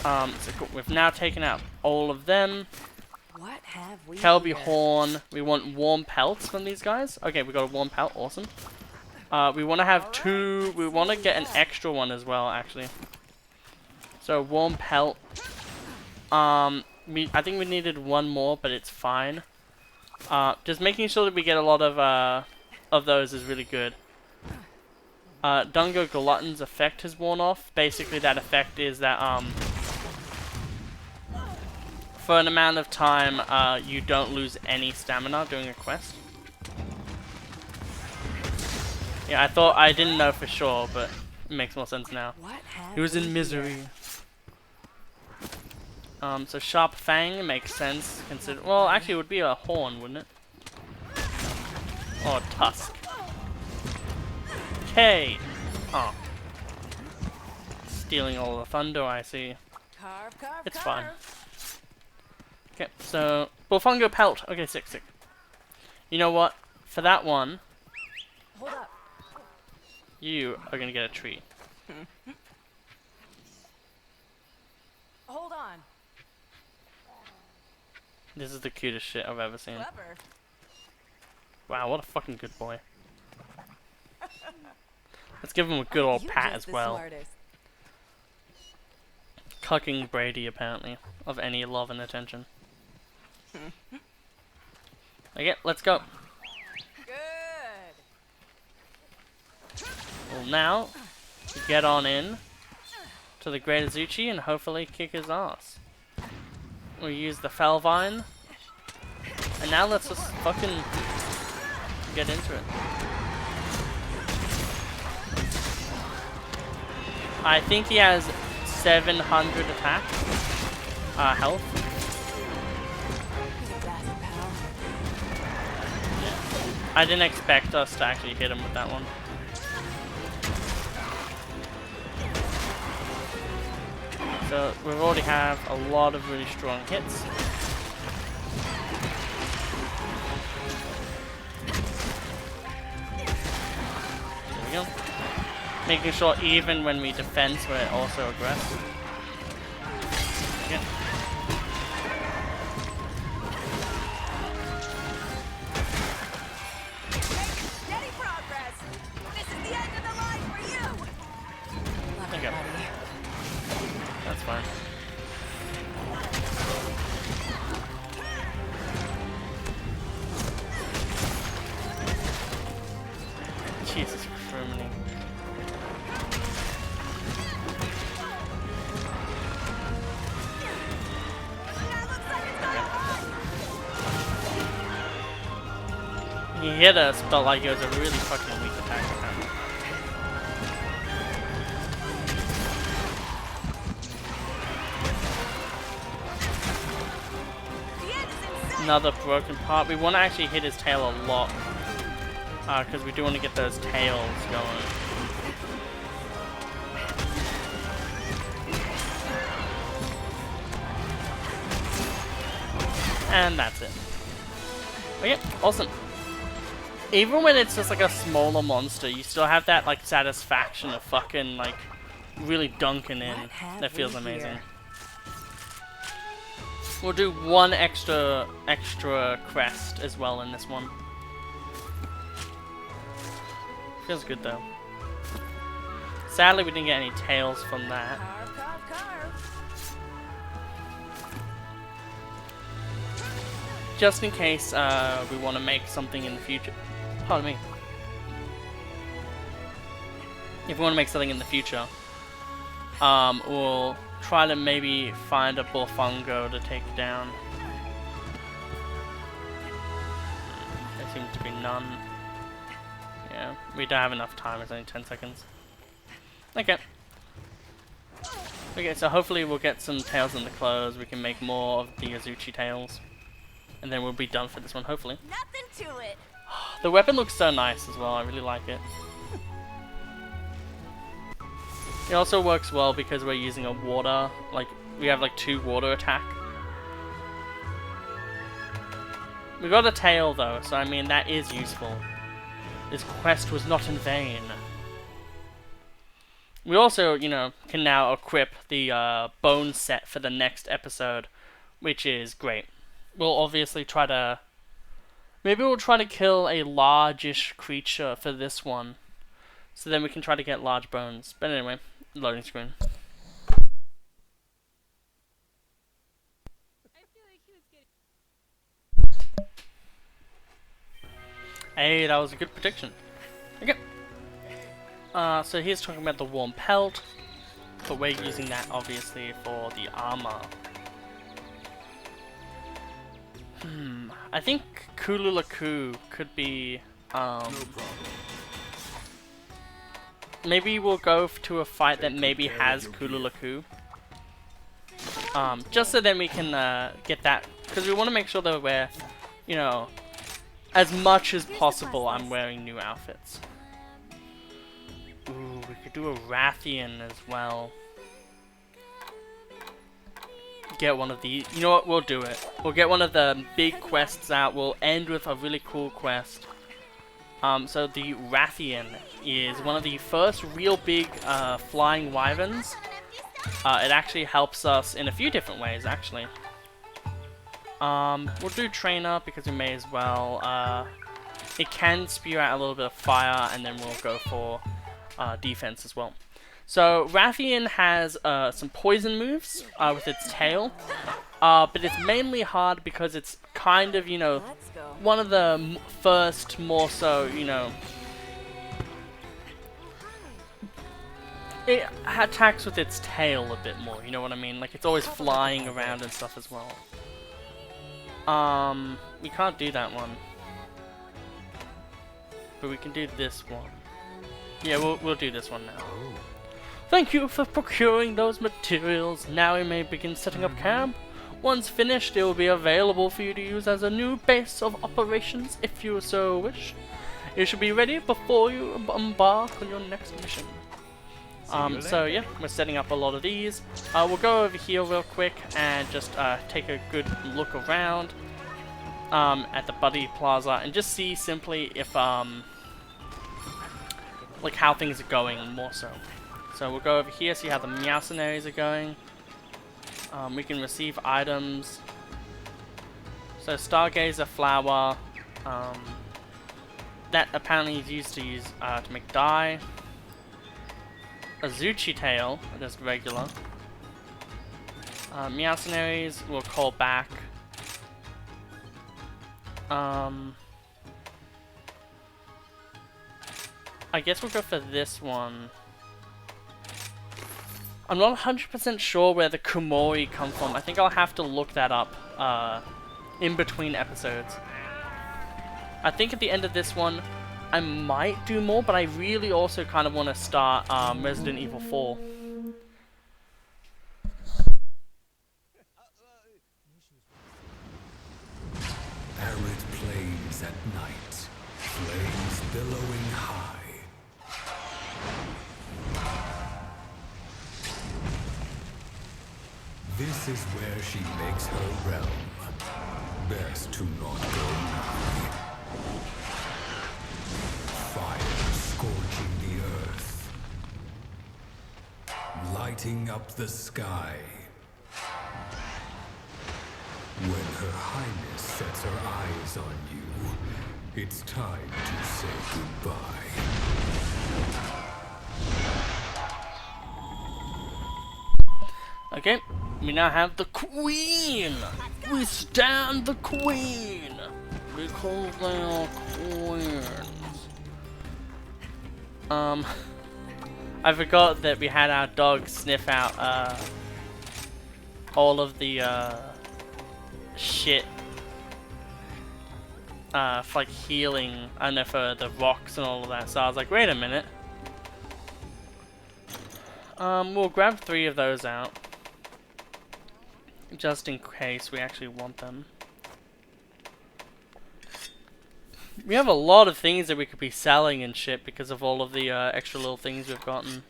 Speaker 1: So cool. We've now taken out all of them.
Speaker 2: What have we
Speaker 1: Kelby
Speaker 2: here?
Speaker 1: Horn. We want warm pelts from these guys. Okay, we got a warm pelt. Awesome. We want to have 2. We want to get an extra one as well, actually. So warm pelt. I think we needed 1 more, but it's fine. Just making sure that we get a lot of those is really good. Dungo Glutton's effect has worn off. Basically, that effect is that for an amount of time, you don't lose any stamina during a quest. Yeah, I didn't know for sure, but it makes more sense now.
Speaker 2: What have
Speaker 1: He was
Speaker 2: we
Speaker 1: in misery. So Sharp Fang makes sense. Consider. Well, actually, it would be a horn, wouldn't it? Or a tusk. Okay. Oh. Stealing all the thunder, I see.
Speaker 2: Carve, carve,
Speaker 1: It's
Speaker 2: carve.
Speaker 1: fine. Okay, so Bullfungo pelt. Okay, sick, sick. You know what? For that one,
Speaker 2: Hold up.
Speaker 1: you are gonna get a tree.
Speaker 2: Hold on.
Speaker 1: This is the cutest shit I've ever seen.
Speaker 2: Clever.
Speaker 1: Wow, what a fucking good boy. Let's give him a good old
Speaker 2: You're
Speaker 1: pat
Speaker 2: just
Speaker 1: as
Speaker 2: the
Speaker 1: well.
Speaker 2: smartest.
Speaker 1: Cucking Brady, apparently, of any love and attention. Okay, let's go.
Speaker 2: Good.
Speaker 1: Well, now, get on in to the Great Azuchi and hopefully kick his ass. We'll use the Felvine. And now let's just fucking get into it. I think he has 700 attack. Health.
Speaker 2: He's a blast, pal.
Speaker 1: I didn't expect us to actually hit him with that one. So we already have a lot of really strong hits. There we go. Making sure even when we defend, we're also aggressive. Yeah.
Speaker 2: Steady progress. This is the end of the line for you. Love it,
Speaker 1: Okay.
Speaker 2: buddy.
Speaker 1: That's fine. Jesus Christ.
Speaker 2: That looks like it's gonna run.
Speaker 1: He hit us, but like it was a really fucking weak attack apparently.
Speaker 2: The end is in sight.
Speaker 1: Another broken part. We want to actually hit his tail a lot. Because we do want to get those tails going. And that's it. Okay, awesome. Even when it's just like a smaller monster, you still have that like satisfaction of fucking like really dunking in.
Speaker 2: What have
Speaker 1: That feels
Speaker 2: we
Speaker 1: amazing.
Speaker 2: here?
Speaker 1: We'll do one extra crest as well in this one. Feels good though. Sadly, we didn't get any tails from that.
Speaker 2: Carve, carve, carve.
Speaker 1: Just in case we want to make something in the future. Pardon me. If we want to make something in the future, we'll try to maybe find a Bullfungo to take down. There seems to be none. Yeah, we don't have enough time. It's only 10 seconds. Okay. Okay, so hopefully we'll get some tails in the clothes. We can make more of the Azuchi tails. And then we'll be done for this one, hopefully.
Speaker 2: Nothing to it.
Speaker 1: The weapon looks so nice as well. I really like it. It also works well because we're using a water, like, we have like 2 water attack. We got a tail though, so I mean that is useful. This quest was not in vain. We also, you know, can now equip the bone set for the next episode, which is great. We'll obviously try to... Maybe we'll try to kill a large-ish creature for this one. So then we can try to get large bones. But anyway, loading screen. Hey, that was a good prediction. Okay. So he's talking about the warm pelt. But we're using that obviously for the armor. I think Kululaku could be, maybe we'll go to a fight that maybe has Kululaku. just so then we can get that, because we want to make sure that we're, you know, as much as possible I'm wearing new outfits. Ooh, we could do a Rathian as well. Get one of these. You know what? We'll do it. We'll get one of the big quests out. We'll end with a really cool quest. So the Rathian is one of the first real big flying wyverns. It actually helps us in a few different ways, actually. We'll do trainer because we may as well. It can spew out a little bit of fire, and then we'll go for defense as well. So Rathian has some poison moves with its tail, but it's mainly hard because it's kind of, you know, one of the first more so, you know, it attacks with its tail a bit more, you know what I mean? Like, it's always flying around and stuff as well. We can't do that one, but we can do this one. Yeah, we'll do this one now. Thank you for procuring those materials. Now we may begin setting up camp. Once finished, it will be available for you to use as a new base of operations if you so wish. It should be ready before you embark on your next mission. So yeah, we're setting up a lot of these. We'll go over here real quick and just take a good look around at the Buddy Plaza and just see simply if like how things are going more so. So we'll go over here, see how the Meowcenaries are going. We can receive items. So Stargazer flower. That apparently is used to make dye. A Zuchi tail, just regular. Meowcenaries will call back. I guess we'll go for this one. I'm not 100% sure where the Kumori come from. I think I'll have to look that up in between episodes. I think at the end of this one, I might do more, but I really also kind of want to start Resident Evil 4.
Speaker 3: Arid plains at night, flames billowing high. This is where she makes her realm. Best to not go nigh. Fire scorching the earth, lighting up the sky. When Her Highness sets her eyes on you, it's time to say goodbye.
Speaker 1: Okay, we now have the Queen! We stand the Queen! Because they are queens. I forgot that we had our dog sniff out, all of the, shit. For like healing, I don't know, for the rocks and all of that, so I was like, wait a minute. We'll grab 3 of those out. Just in case we actually want them. We have a lot of things that we could be selling and shit because of all of the extra little things we've gotten.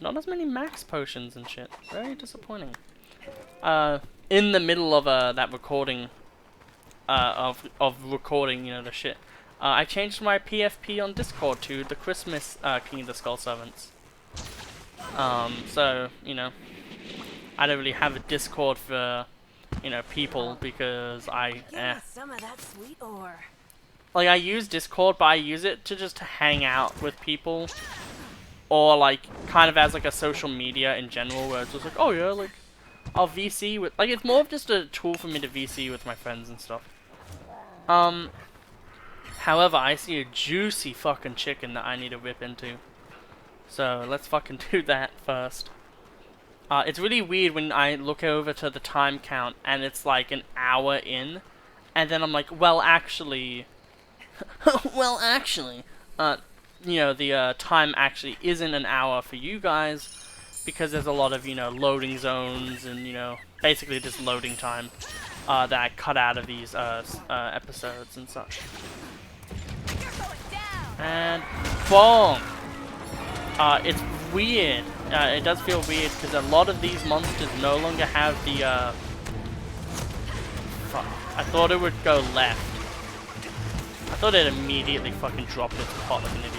Speaker 1: Not as many max potions and shit. Very disappointing. In the middle of that recording, of recording, you know, the shit, I changed my PFP on Discord to the Christmas King of the Skull Servants. So, you know, I don't really have a Discord for, you know, people because
Speaker 2: Some of that sweet ore.
Speaker 1: like, I use Discord, but I use it to just hang out with people, or like kind of as like a social media in general, where it's just like, oh yeah, like I'll VC with, like, it's more of just a tool for me to VC with my friends and stuff. However, I see a juicy fucking chicken that I need to whip into, so let's fucking do that first. It's really weird when I look over to the time count and it's like an hour in, and then I'm like, well, actually, you know, the time actually isn't an hour for you guys because there's a lot of, you know, loading zones and, you know, basically just loading time that I cut out of these episodes and such.
Speaker 2: You're going down.
Speaker 1: And boom! It's weird. It does feel weird because a lot of these monsters no longer have the fuck. I thought it would go left. I thought it immediately fucking dropped its pot like an idiot.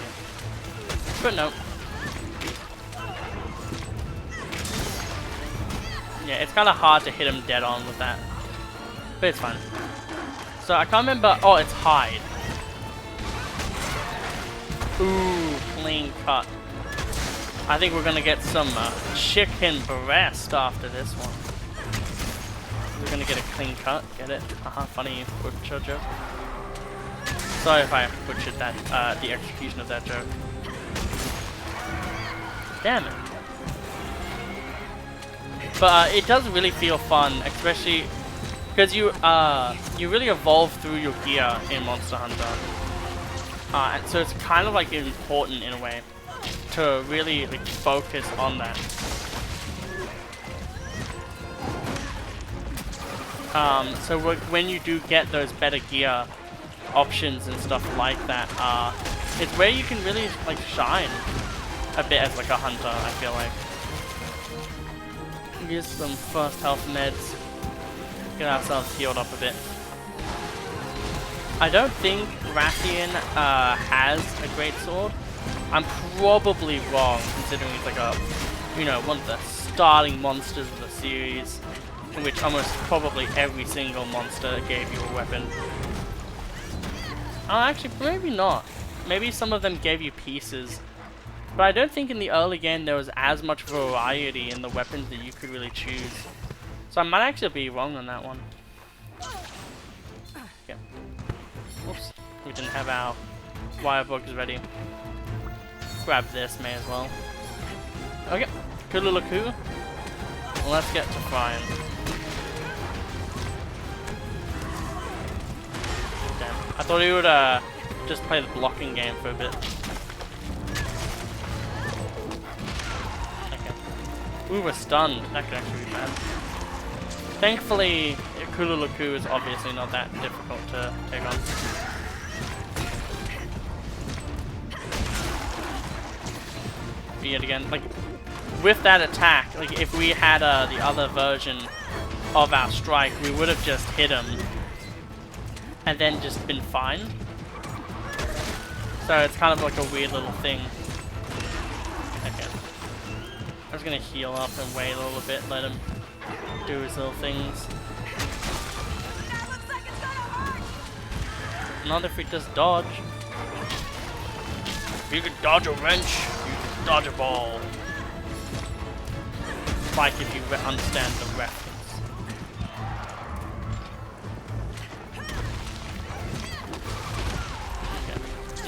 Speaker 1: But no. Yeah, it's kind of hard to hit him dead on with that. But it's fine. So I can't remember. Oh, it's hide. Ooh, clean cut. I think we're gonna get some chicken breast after this one. We're gonna get a clean cut. Get it? Funny butcher joke. Sorry if I butchered that, the execution of that joke. Damn it. But it does really feel fun, especially because you really evolve through your gear in Monster Hunter. And so it's kind of like important in a way to really like focus on that. So when you do get those better gear options and stuff like that, it's where you can really like shine a bit as like a hunter, I feel like. Use some first health meds. Get ourselves healed up a bit. I don't think Rathian has a Greatsword. I'm probably wrong, considering it's like a, you know, one of the starting monsters of the series, in which almost probably every single monster gave you a weapon. Oh, actually, maybe not. Maybe some of them gave you pieces. But I don't think in the early game there was as much variety in the weapons that you could really choose. So I might actually be wrong on that one. Yeah. Oops. We didn't have our wire bugs ready. Grab this, may as well. Okay. Kululaku. Let's get to frying. Damn. I thought he would just play the blocking game for a bit. Ooh, we're stunned. That could actually be bad. Thankfully, Kululaku is obviously not that difficult to take on. But yet again, like, with that attack, like, if we had the other version of our strike, we would have just hit him and then just been fine. So it's kind of like a weird little thing. Okay. I'm just gonna heal up and wait a little bit, let him do his little things.
Speaker 2: That looks like it's gonna hurt.
Speaker 1: Not if we just dodge. If you could dodge a wrench, you could dodge a ball. Like if you understand the reference. Okay.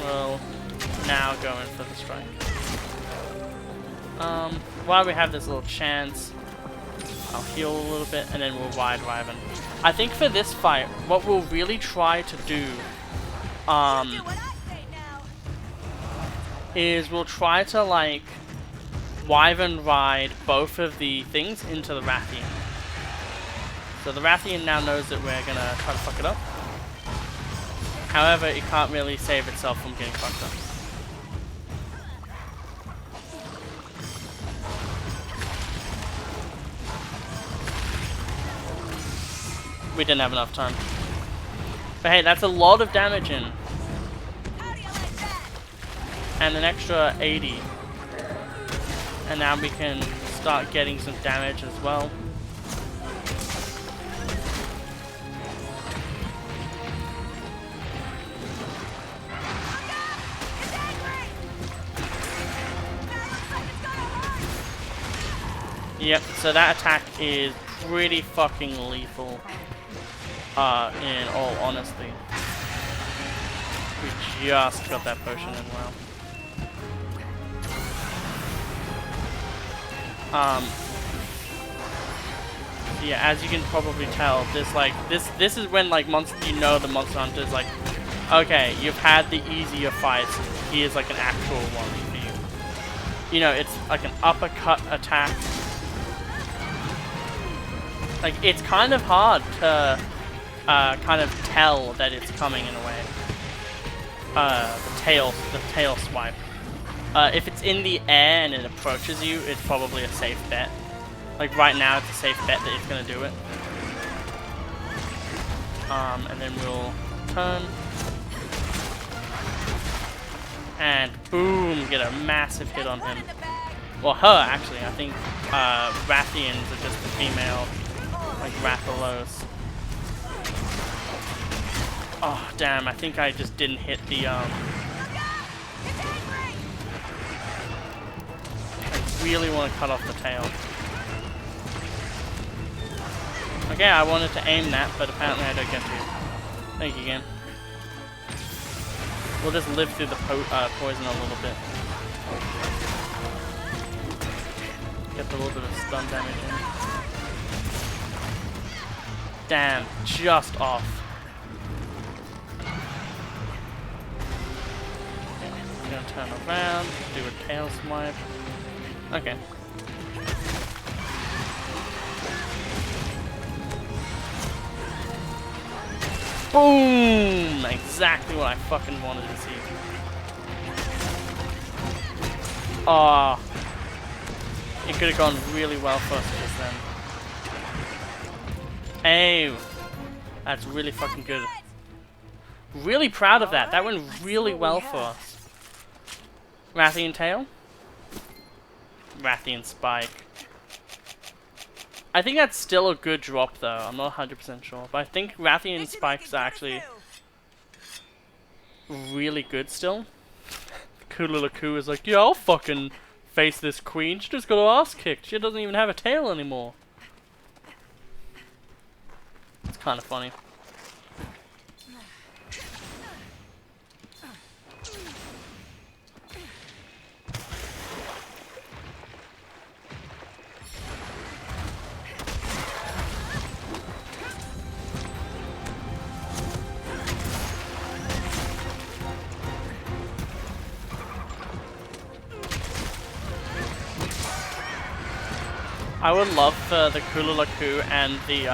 Speaker 1: Well, now going for the strike. While we have this little chance, I'll heal a little bit and then we'll wide Riven. I think for this fight, what we'll really try to do, is we'll try to like Wyvern ride both of the things into the Rathian. So the Rathian now knows that we're gonna try to fuck it up. However, it can't really save itself from getting fucked up. We didn't have enough time. But hey, that's a lot of damage in. And an extra 80. And now we can start getting some damage as well. Yep, so that attack is pretty fucking lethal. In all honesty. We just got that potion in well. Yeah, as you can probably tell, this is when like the Monster Hunter is like, okay, you've had the easier fights. Here's like an actual one for you. you know, it's like an uppercut attack. Like, it's kind of hard to kind of tell that it's coming in a way. The tail swipe. If it's in the air and it approaches you, it's probably a safe bet. Like right now, it's a safe bet that it's gonna do it. And then we'll turn. And boom, get a massive hit on him. Well, her actually. I think Rathians are just the female, like Rathalos. Oh damn! I think I just didn't hit the I really want to cut off the tail. Okay, I wanted to aim that, but apparently I don't get to. Thank you again. We'll just live through the poison a little bit. Get a little bit of stun damage in. Damn, just off. Okay, I'm gonna turn around, do a tail swipe. Okay. Boom! Exactly what I fucking wanted to see. Ah, it could have gone really well for us just then. Hey, that's really fucking good. Really proud of that. That went really well for us. Rathian tail. Rathian spike. I think that's still a good drop though. I'm not 100% sure, but I think Rathian spikes are actually really good still. Kululaku is like, yeah, I'll fucking face this queen. She just got her ass kicked. She doesn't even have a tail anymore. It's kind of funny. I would love for the Kululaku and the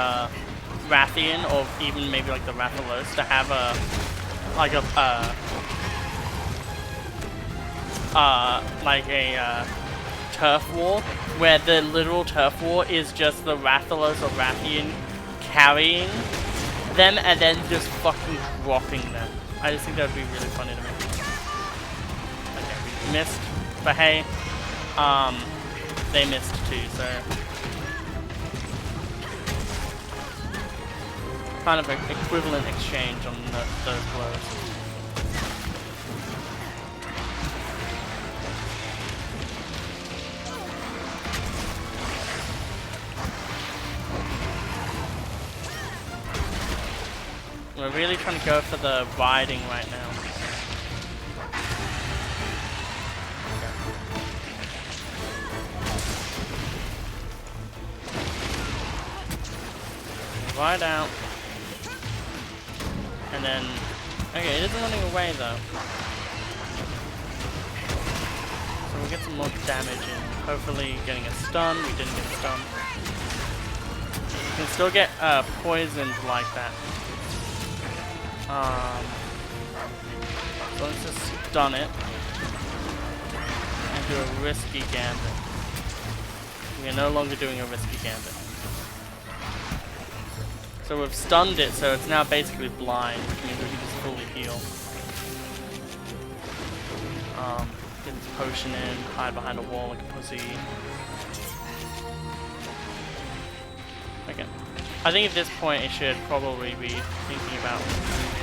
Speaker 1: Rathian, or even maybe like the Rathalos, to have a turf war, where the literal turf war is just the Rathalos or Rathian carrying them and then just fucking dropping them. I just think that would be really funny to me. Okay, we missed, but hey, they missed too, so kind of an equivalent exchange on those blows. We're really trying to go for the riding right now. Ride out. And then, okay, it isn't running away though. So we'll get some more damage in. Hopefully getting a stun. We didn't get a stun. You can still get poisoned like that. So let's just stun it. And do a risky gambit. We are no longer doing a risky gambit. So we've stunned it, so it's now basically blind, which means we can just fully heal. Get this potion in, hide behind a wall like a pussy. Okay. I think at this point it should probably be thinking about moving.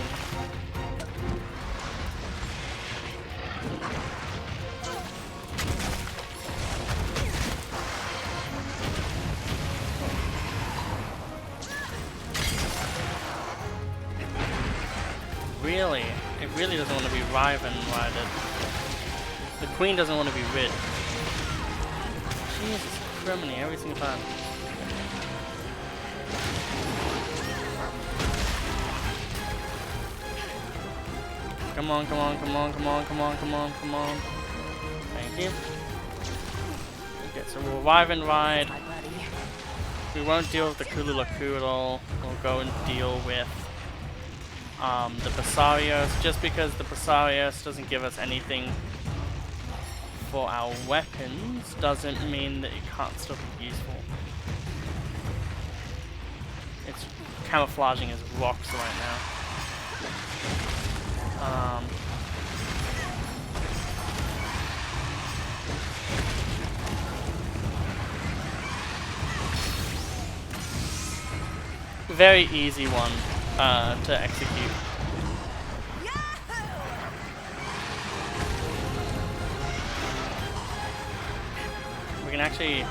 Speaker 1: Really? It really doesn't want to be Riven-rided. The queen doesn't want to be rid. Jesus criminy, every single time. Come on, come on, come on, come on, come on, come on, come on. Thank you. so we'll revive and ride.
Speaker 2: My buddy.
Speaker 1: We won't deal with the Kululaku at all. We'll go and deal with the Basarios, just because the Basarios doesn't give us anything for our weapons, doesn't mean that it can't still be useful. It's camouflaging as rocks right now. Very easy one to execute. We can actually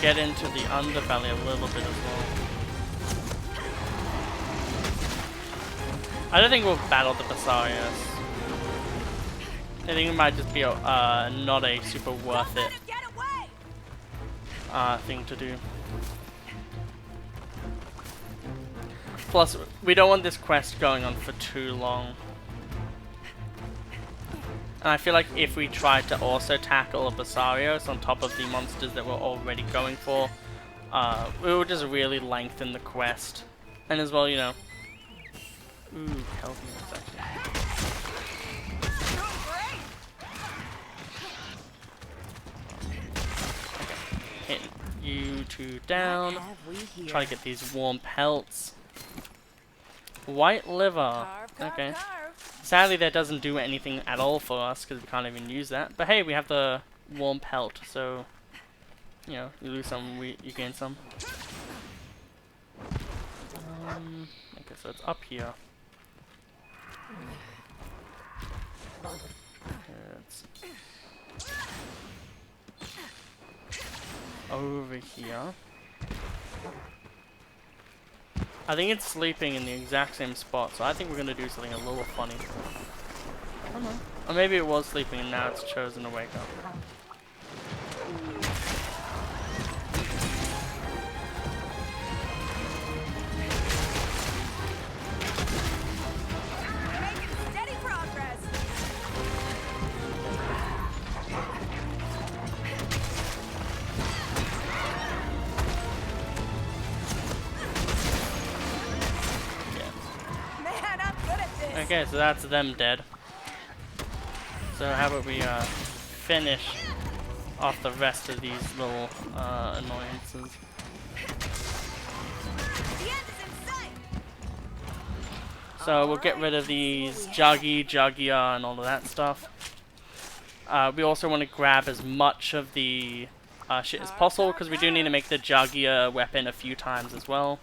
Speaker 1: get into the underbelly a little bit as well. I don't think we'll battle the Basarios. I think it might just be not a super worth it thing to do. Plus, we don't want this quest going on for too long. And I feel like if we tried to also tackle a Basarios on top of the monsters that we're already going for, it would just really lengthen the quest. And as well, you know... Ooh, healthiness actually. Hit you two down. Try to get these warm pelts. White liver. Okay. Sadly, that doesn't do anything at all for us because we can't even use that. But hey, we have the warm pelt, so you know, you lose some, you gain some. Okay, so it's up here. It's over here. I think it's sleeping in the exact same spot, so I think we're gonna do something a little funny. I don't know. Or maybe it was sleeping and now it's chosen to wake up.
Speaker 2: Making steady progress. Man, I'm good at this.
Speaker 1: Okay, so that's them dead. So how about we finish off the rest of these little annoyances.
Speaker 2: The end is in sight.
Speaker 1: So we'll get rid of these Juggia, and all of that stuff. We also want to grab as much of the shit as possible, because we do need to make the Juggia weapon a few times as well.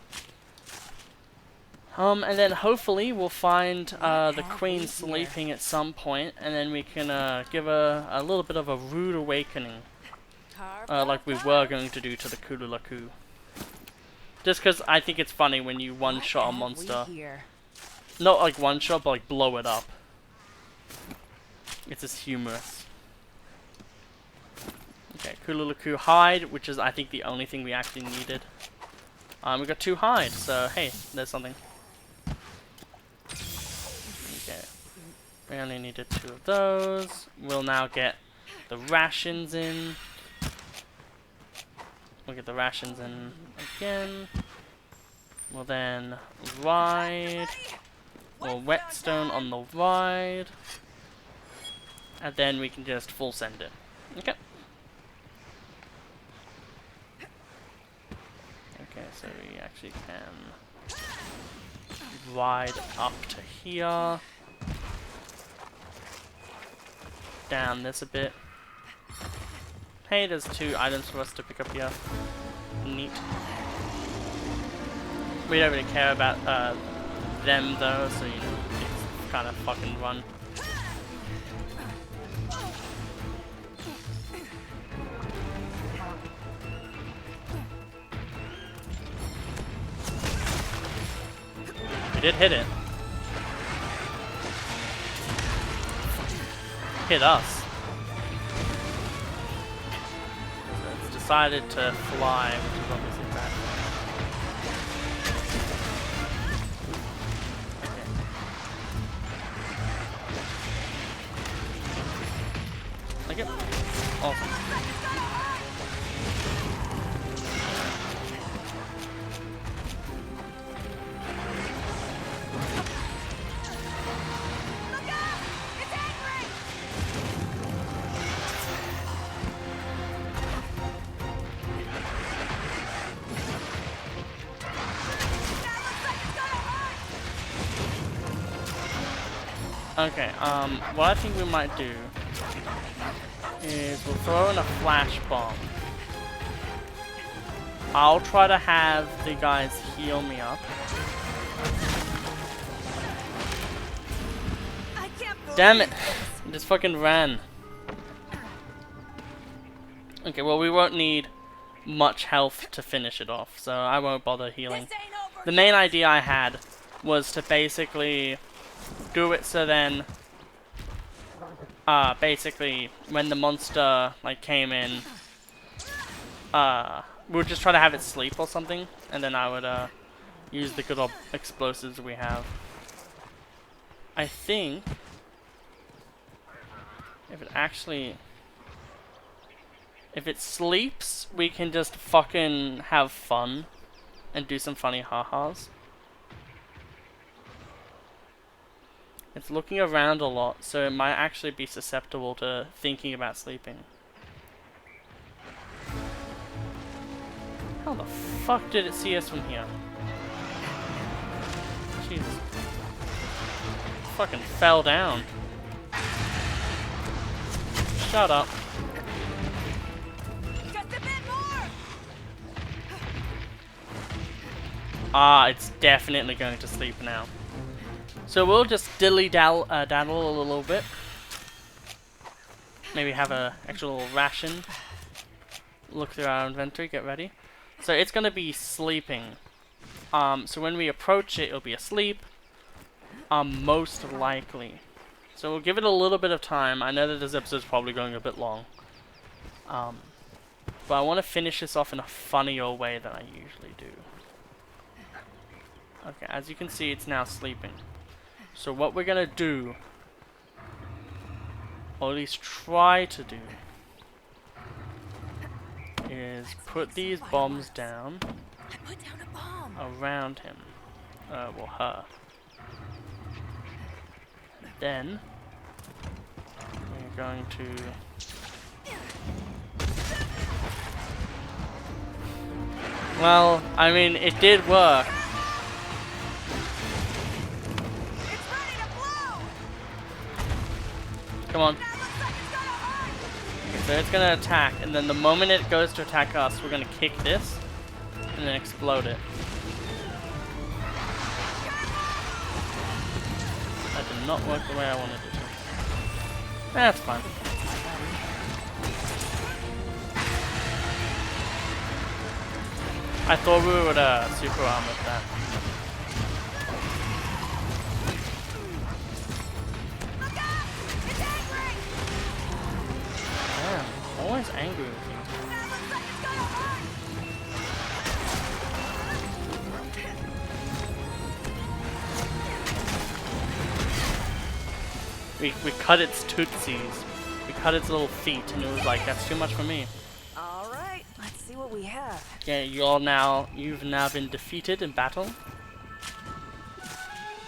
Speaker 1: And then hopefully we'll find the Queen sleeping at some point, and then we can give a little bit of a rude awakening, like we were going to do to the Kululaku. Just because I think it's funny when you one-shot a monster. Not like one-shot, but like blow it up. It's just humorous. Okay, Kululaku hide, which is I think the only thing we actually needed. We got 2 hide, so hey, there's something. Okay, we only needed 2 of those. We'll now get the rations in. We'll get the rations in again. We'll then ride. We'll whetstone on the ride. And then we can just full send it. Okay. Okay, so we actually can ride up to here. Down this a bit. Hey, there's 2 items for us to pick up here. Neat. We don't really care about them though, so you know, it's kind of fucking run. We did hit it. Hit us. So it's decided to fly, which is obviously bad. Okay. Awesome. Okay, what I think we might do is we'll throw in a flash bomb. I'll try to have the guys heal me up.
Speaker 2: I can't
Speaker 1: Damn it!
Speaker 2: believe
Speaker 1: I just fucking ran. Okay, well we won't need much health to finish it off, so I won't bother healing.
Speaker 2: this ain't over
Speaker 1: The main idea I had was to basically do it so then basically when the monster like came in, we would just try to have it sleep or something, and then I would use the good old explosives we have. I think if it sleeps, we can just fucking have fun and do some funny ha-has. It's looking around a lot, so it might actually be susceptible to thinking about sleeping. How the fuck did it see us from here? Jesus. Fucking fell down. Shut up.
Speaker 2: just a bit more.
Speaker 1: Ah, it's definitely going to sleep now. So we'll just daddle a little bit. Maybe have a actual ration. Look through our inventory, get ready. So it's gonna be sleeping. So when we approach it, it'll be asleep. Most likely. So we'll give it a little bit of time. I know that this episode's probably going a bit long. But I want to finish this off in a funnier way than I usually do. Okay, as you can see, it's now sleeping. So what we're gonna do, or at least try to do, is put these bombs down
Speaker 2: I put down a bomb.
Speaker 1: around him, well her. Then we're going to well, I mean, it did work.
Speaker 2: It's ready to blow.
Speaker 1: Come on.
Speaker 2: That looks like it's gonna hurt.
Speaker 1: Okay, so it's gonna attack, and then the moment it goes to attack us, we're gonna kick this and then explode it. That did not work the way I wanted it to. That's fine. I thought we would super arm with that.
Speaker 2: Look out! It's angry.
Speaker 1: Damn, always angry with you.
Speaker 2: That looks like it's gonna hurt.
Speaker 1: We cut its tootsies. We cut its little feet, and it was like, that's too much for me.
Speaker 2: All right, let's see what we have.
Speaker 1: Yeah, you've now been defeated in battle.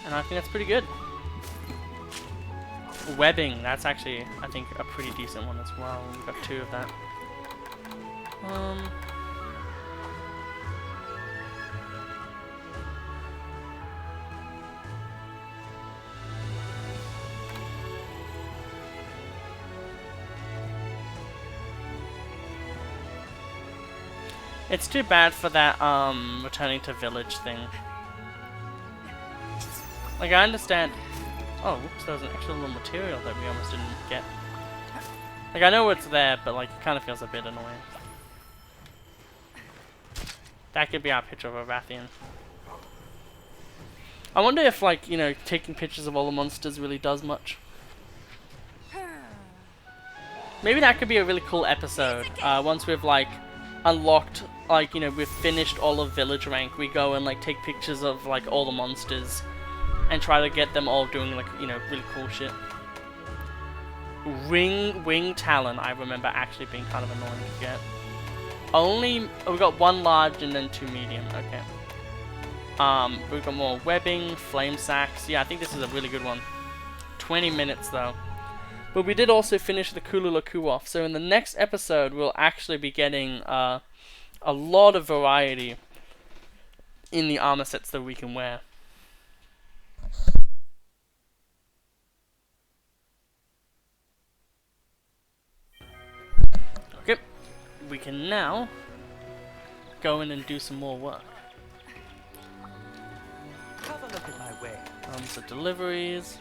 Speaker 1: And I think that's pretty good. Webbing, that's actually, I think, a pretty decent one as well. We've got 2 of that. It's too bad for that, returning to village thing. Like, I understand. Oh, whoops, there was an extra little material that we almost didn't get. Like, I know it's there, but, like, it kind of feels a bit annoying. That could be our picture of a Rathian. I wonder if, like, you know, taking pictures of all the monsters really does much. Maybe that could be a really cool episode. Once we've, like, unlocked, like, you know, we've finished all of village rank, we go and, like, take pictures of, like, all the monsters and try to get them all doing, like, you know, really cool shit. Wing Talon, I remember actually being kind of annoying to get. We got 1 large and then 2 medium, okay. We've got more webbing, flame sacks. Yeah, I think this is a really good one. 20 minutes though. But we did also finish the Kululaku off, so in the next episode we'll actually be getting a lot of variety in the armor sets that we can wear. we can now go in and do some more work.
Speaker 5: Have a look at my way.
Speaker 1: So deliveries.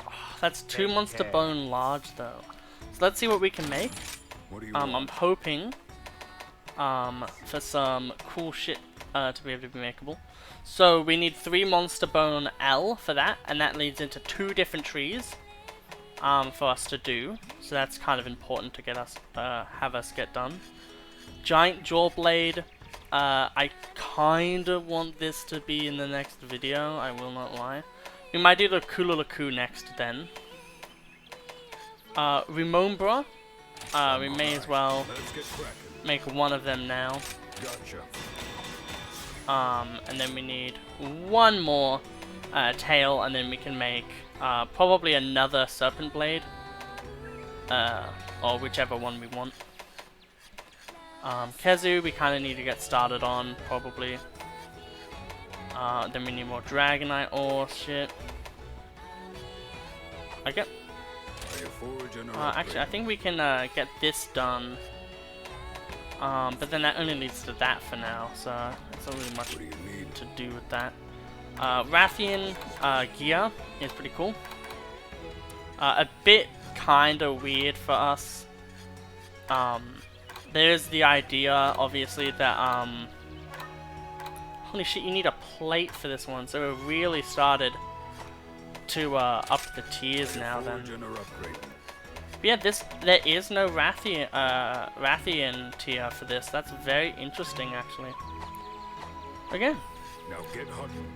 Speaker 1: Oh, that's 2
Speaker 5: Take
Speaker 1: months to
Speaker 5: care.
Speaker 1: bone large though. So let's see what we can make.
Speaker 3: What do you
Speaker 1: I'm
Speaker 3: want?
Speaker 1: hoping for some cool shit to be able to be makeable. So we need 3 monster bone L for that, and that leads into 2 different trees for us to do. So that's kind of important to get us have us get done. Giant jaw blade. I kinda want this to be in the next video, I will not lie. We might do the Kululaku next then. Remombra. We may as well
Speaker 3: Let's get cracking.
Speaker 1: make one of them now.
Speaker 3: Gotcha.
Speaker 1: And then we need one more tail, and then we can make probably another serpent blade. Or whichever one we want. Kezu, we kind of need to get started on, probably. Then we need more Dragonite ore shit. Okay.
Speaker 3: Are you foraging or
Speaker 1: Actually, I think we can get this done. But then that only leads to that for now, so it's not really much
Speaker 3: What do you need?
Speaker 1: to do with that. Rathian gear is pretty cool. A bit kinda weird for us. There's the idea, obviously, that holy shit, you need a plate for this one, so it really started to up the tiers now then.
Speaker 3: Foraging or upgrading?
Speaker 1: But yeah, there is no Rathian tier for this. That's very interesting, actually. Okay.
Speaker 3: Now get hunting.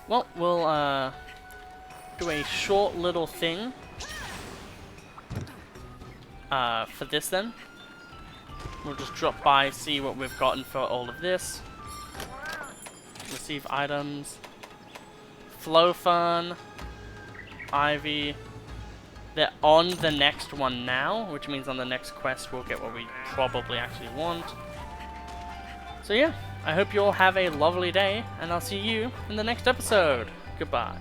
Speaker 1: Well, we'll do a short little thing for this then. We'll just drop by, see what we've gotten for all of this. Receive items. Flow Fun. Ivy. They're on the next one now, which means on the next quest we'll get what we probably actually want. So yeah, I hope you all have a lovely day, and I'll see you in the next episode. Goodbye.